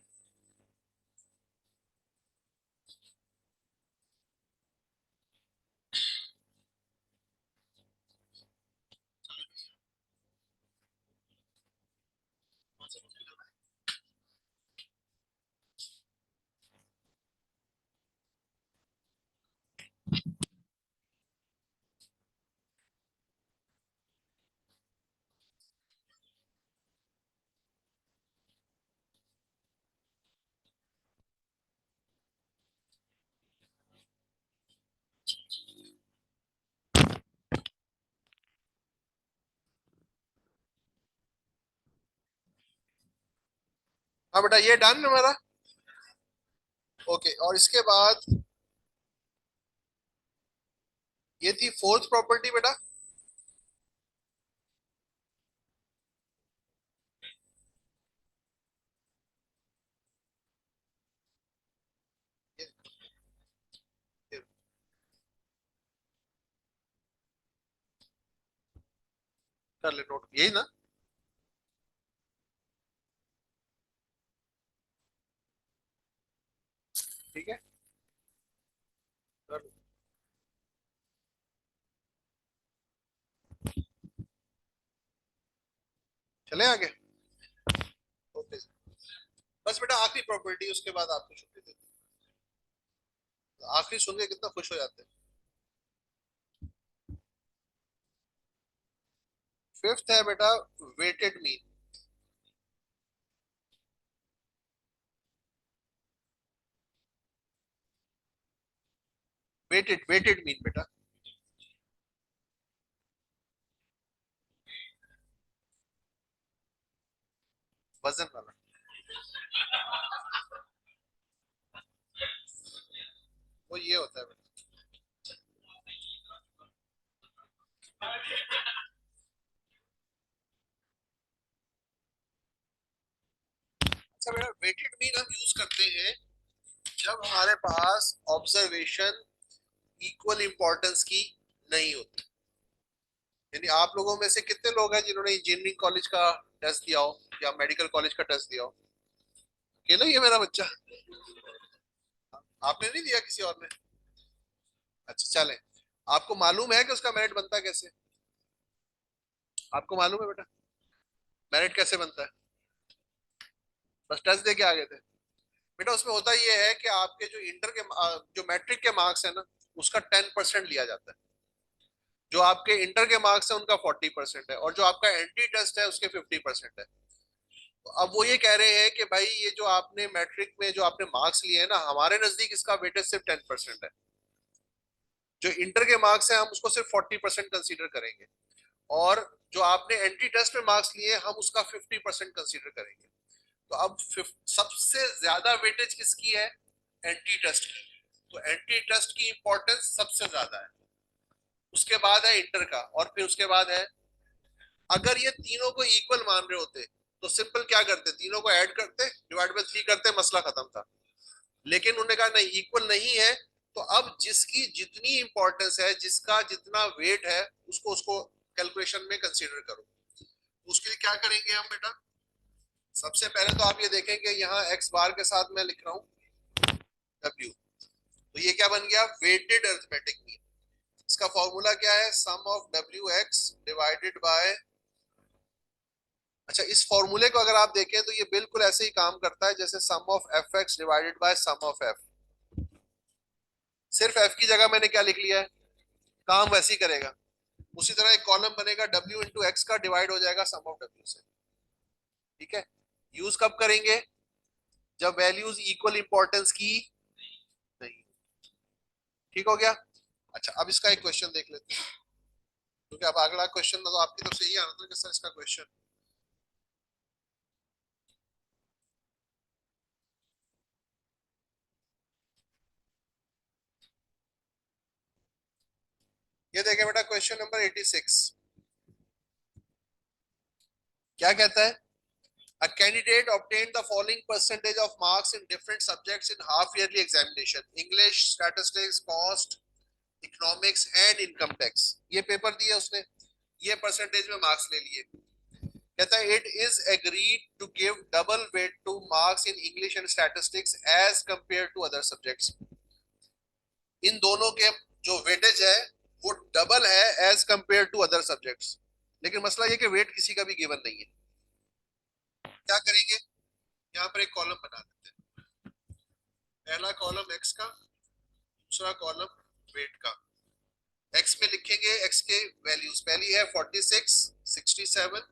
हाँ बेटा ये डन है हमारा। ओके, और इसके बाद ये थी फोर्थ प्रॉपर्टी बेटा। ये कर ले नोट, यही ना? ठीक है, कर लो। चले आगे। ओके, बस बेटा आखिरी प्रॉपर्टी, उसके बाद आपको छुट्टी दे दी। आखिरी सुन के कितना खुश हो जाते हैं। फिफ्थ है बेटा वेटेड मीन। वेटेड मीन बेटा, वजन वाला। वो ये होता है बेटा। अच्छा बेटा, वेटेड मीन हम यूज करते हैं जब हमारे पास ऑब्जर्वेशन इक्वल इंपॉर्टेंस की नहीं होती। यानी आप लोगों में से कितने लोग हैं जिन्होंने इंजीनियरिंग कॉलेज का टेस्ट दिया हो या मेडिकल कॉलेज का टेस्ट दिया हो? अकेला ही है मेरा बच्चा? आपने नहीं दिया, किसी और ने? अच्छा चले, आपको मालूम है कि उसका मेरिट बनता कैसे? आपको मालूम है बेटा मेरिट कैसे बनता है? बस टेस्ट दे के आ गए थे? बेटा उसमें होता ये है कि आपके जो इंटर के जो मैट्रिक के मार्क्स है ना, उसका 10% लिया जाता है। जो आपके इंटर के मार्क्स है उनका 40% है, और जो आपका एंट्री टेस्ट है उसके 50% है। तो अब वो ये कह रहे हैं कि भाई ये जो आपने मैट्रिक में जो आपने मार्क्स लिए हैं ना, हमारे नजदीक इसका वेटेज सिर्फ 10% है। जो इंटर के मार्क्स है हम उसको सिर्फ 40% कंसीडर करेंगे, और जो आपने एंट्री टेस्ट में मार्क्स लिए हम उसका 50% कंसीडर करेंगे। तो अब सबसे ज्यादा वेटेज किसकी है? एंट्री टेस्ट की। तो एंट्री टेस्ट की इंपॉर्टेंस सबसे ज्यादा है, उसके बाद है इंटर का, और फिर उसके बाद है। अगर ये तीनों को इक्वल मान रहे होते तो सिंपल क्या करते, तीनों को ऐड करते, डिवाइड बाय 3 करते, मसला खत्म था। लेकिन उन्होंने कहा नहीं, इक्वल नहीं है, तो अब जिसकी जितनी इंपॉर्टेंस है, जिसका जितना वेट है, उसको उसको कैलकुलेशन में कंसीडर करो। उसके लिए क्या करेंगे हम बेटा, सबसे पहले तो आप ये देखेंगे यहाँ एक्स बार के साथ मैं लिख रहा हूँ डब्ल्यू, तो ये क्या बन गया, वेटेड अरिथमेटिक मीन। इसका फॉर्मूला क्या है, sum of W X divided by, अच्छा इस फॉर्मूले को अगर आप देखें तो ये बिल्कुल ऐसे ही काम करता है जैसे sum of F x divided by sum of F. सिर्फ एफ की जगह मैंने क्या लिख लिया है, काम वैसे ही करेगा। उसी तरह एक कॉलम बनेगा डब्ल्यू इंटू एक्स का, डिवाइड हो जाएगा सम ऑफ डब्ल्यू से। ठीक है, यूज कब करेंगे, जब वैल्यूज इक्वल इंपॉर्टेंस की नहीं। ठीक हो गया। अच्छा अब इसका एक क्वेश्चन देख लेते हैं, क्योंकि अब अगला क्वेश्चन तो आपकी तरफ से यही आना था कि सर इसका क्वेश्चन, ये देखें बेटा क्वेश्चन नंबर 86 क्या कहता है, a candidate obtained the following percentage of marks in different subjects in half yearly examination: English, statistics, cost, economics and income tax. ये पेपर दिया उसने, ये परसेंटेज में मार्क्स ले लिए। कहता है it is agreed to give double weight to marks in English and statistics as compare to other subjects. इन दोनों के जो वेटेज है वो डबल है as compare to other subjects. लेकिन मसला ये कि वेट किसी का भी गिवन नहीं है। क्या करेंगे, यहाँ पर एक कॉलम बना देते हैं, पहला कॉलम एक्स का, दूसरा कॉलम वेट का। एक्स में लिखेंगे एक्स के वैल्यूज, पहली है 46, 67,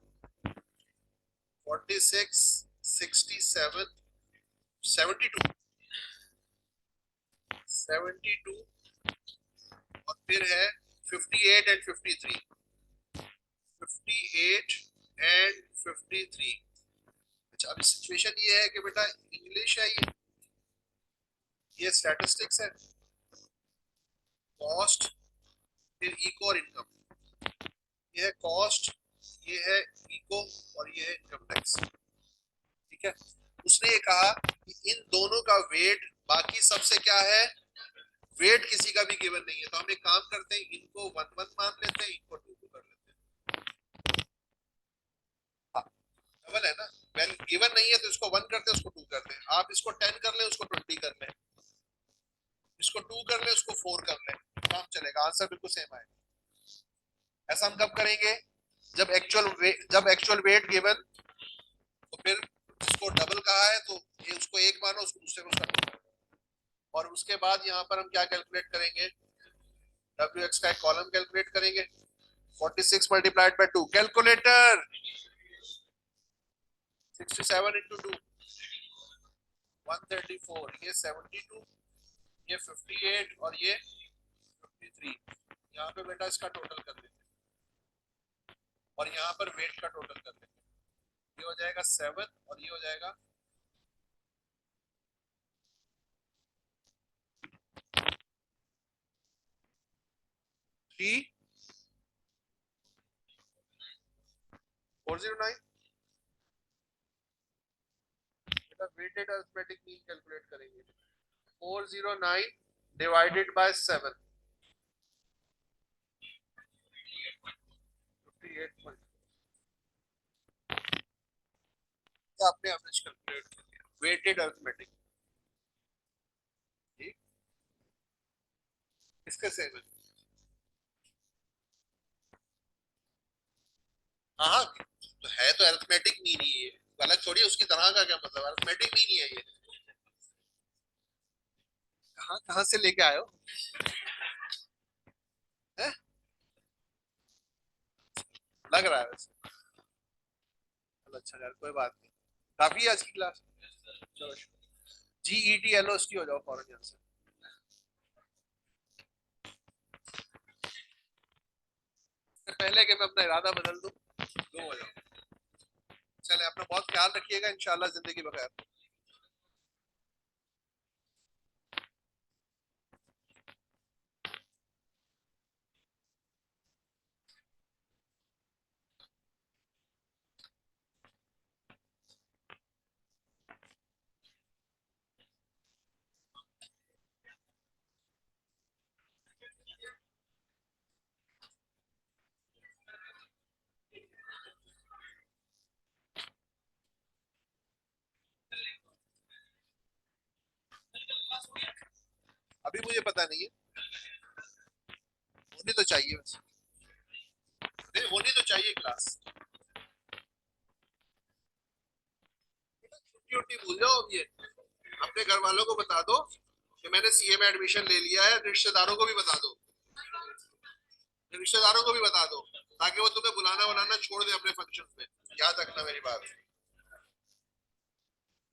46, 67, 72, 72 और फिर है 58 एंड 53, 58 एंड 53। अच्छा अब सिचुएशन ये है कि बेटा इंग्लिश है, ये स्टैटिस्टिक्स है, कॉस्ट, फिर इको और इनकम। ये है कॉस्ट, ये है इको और ये है इनकम टैक्स। ठीक है, उसने ये कहा कि इन दोनों का वेट बाकी सबसे क्या है, वेट किसी का भी गिवन नहीं है, तो हम एक काम करते हैं, इनको 1 1 मान लेते हैं, इनको 2 2 कर लेते हैं। हाँ, डबल है ना, वैल्यू गिवन नहीं है तो इसको 1 करते हैं, उसको 2 करते हैं। आप इसको 10 कर ले, उसको 20 कर ले, इसको 2 कर ले, उसको 4 कर ले, काम चलेगा, आंसर बिल्कुल सेम आएगा। ऐसा हम कब करेंगे, जब एक्चुअल वेट गिवन, तो फिर इसको डबल कहा है तो ये उसको 1 मानो, उसको दूसरे को उसका 2 मानो। और उसके बाद यहाँ पर हम क्या कैलकुलेट करेंगे, डब्ल्यू एक्स का एक कॉलम कैलकुलेट करेंगे, 46 मल्टीप्लाइड बाय 2, कैलकुलेटर 67 इंटू 2 134, ये 72, ये 58 और ये 53। यहाँ पे बेटा इसका टोटल कर लेते हैं और यहाँ पर वेट का टोटल कर लेते हैं, ये हो जाएगा 7 और ये हो जाएगा 3409। बेटा वेटेड अरिथमेटिक मीन कैलकुलेट करेंगे, 409 डिवाइडेड बाय 7, 58 आपने एवरेज कैलकुलेट कर लिया, वेटेड अरिथमेटिक। ठीक, इसके सेम है। हाँ हाँ, तो है तो अरिथमेटिक मीन ही है, अलग थोड़ी है, उसकी तरह का क्या मतलब, अरिथमेटिक मीन ही है ये। कहाँ कहाँ से लेके आए हो है? लग रहा है वैसे। चलो अच्छा यार, कोई बात नहीं, काफी है आज की क्लास। चलो GETLOST हो जाओ फौरन यहाँ से, इससे पहले कि मैं अपना इरादा बदल दूं, दो हो जाओ। चले, अपना बहुत ख्याल रखिएगा, इंशाल्लाह जिंदगी बखैर। मुझे पता नहीं है, होनी तो चाहिए वैसे, नहीं होनी तो चाहिए क्लास। छुट्टी उट्टी भूल जाओ अब, ये अपने घर वालों को बता दो कि मैंने सीए में एडमिशन ले लिया है, रिश्तेदारों को भी बता दो, रिश्तेदारों को भी बता दो, ताकि वो तुम्हें बुलाना बनाना छोड़ दे अपने फंक्शन में। याद रखना मेरी बात।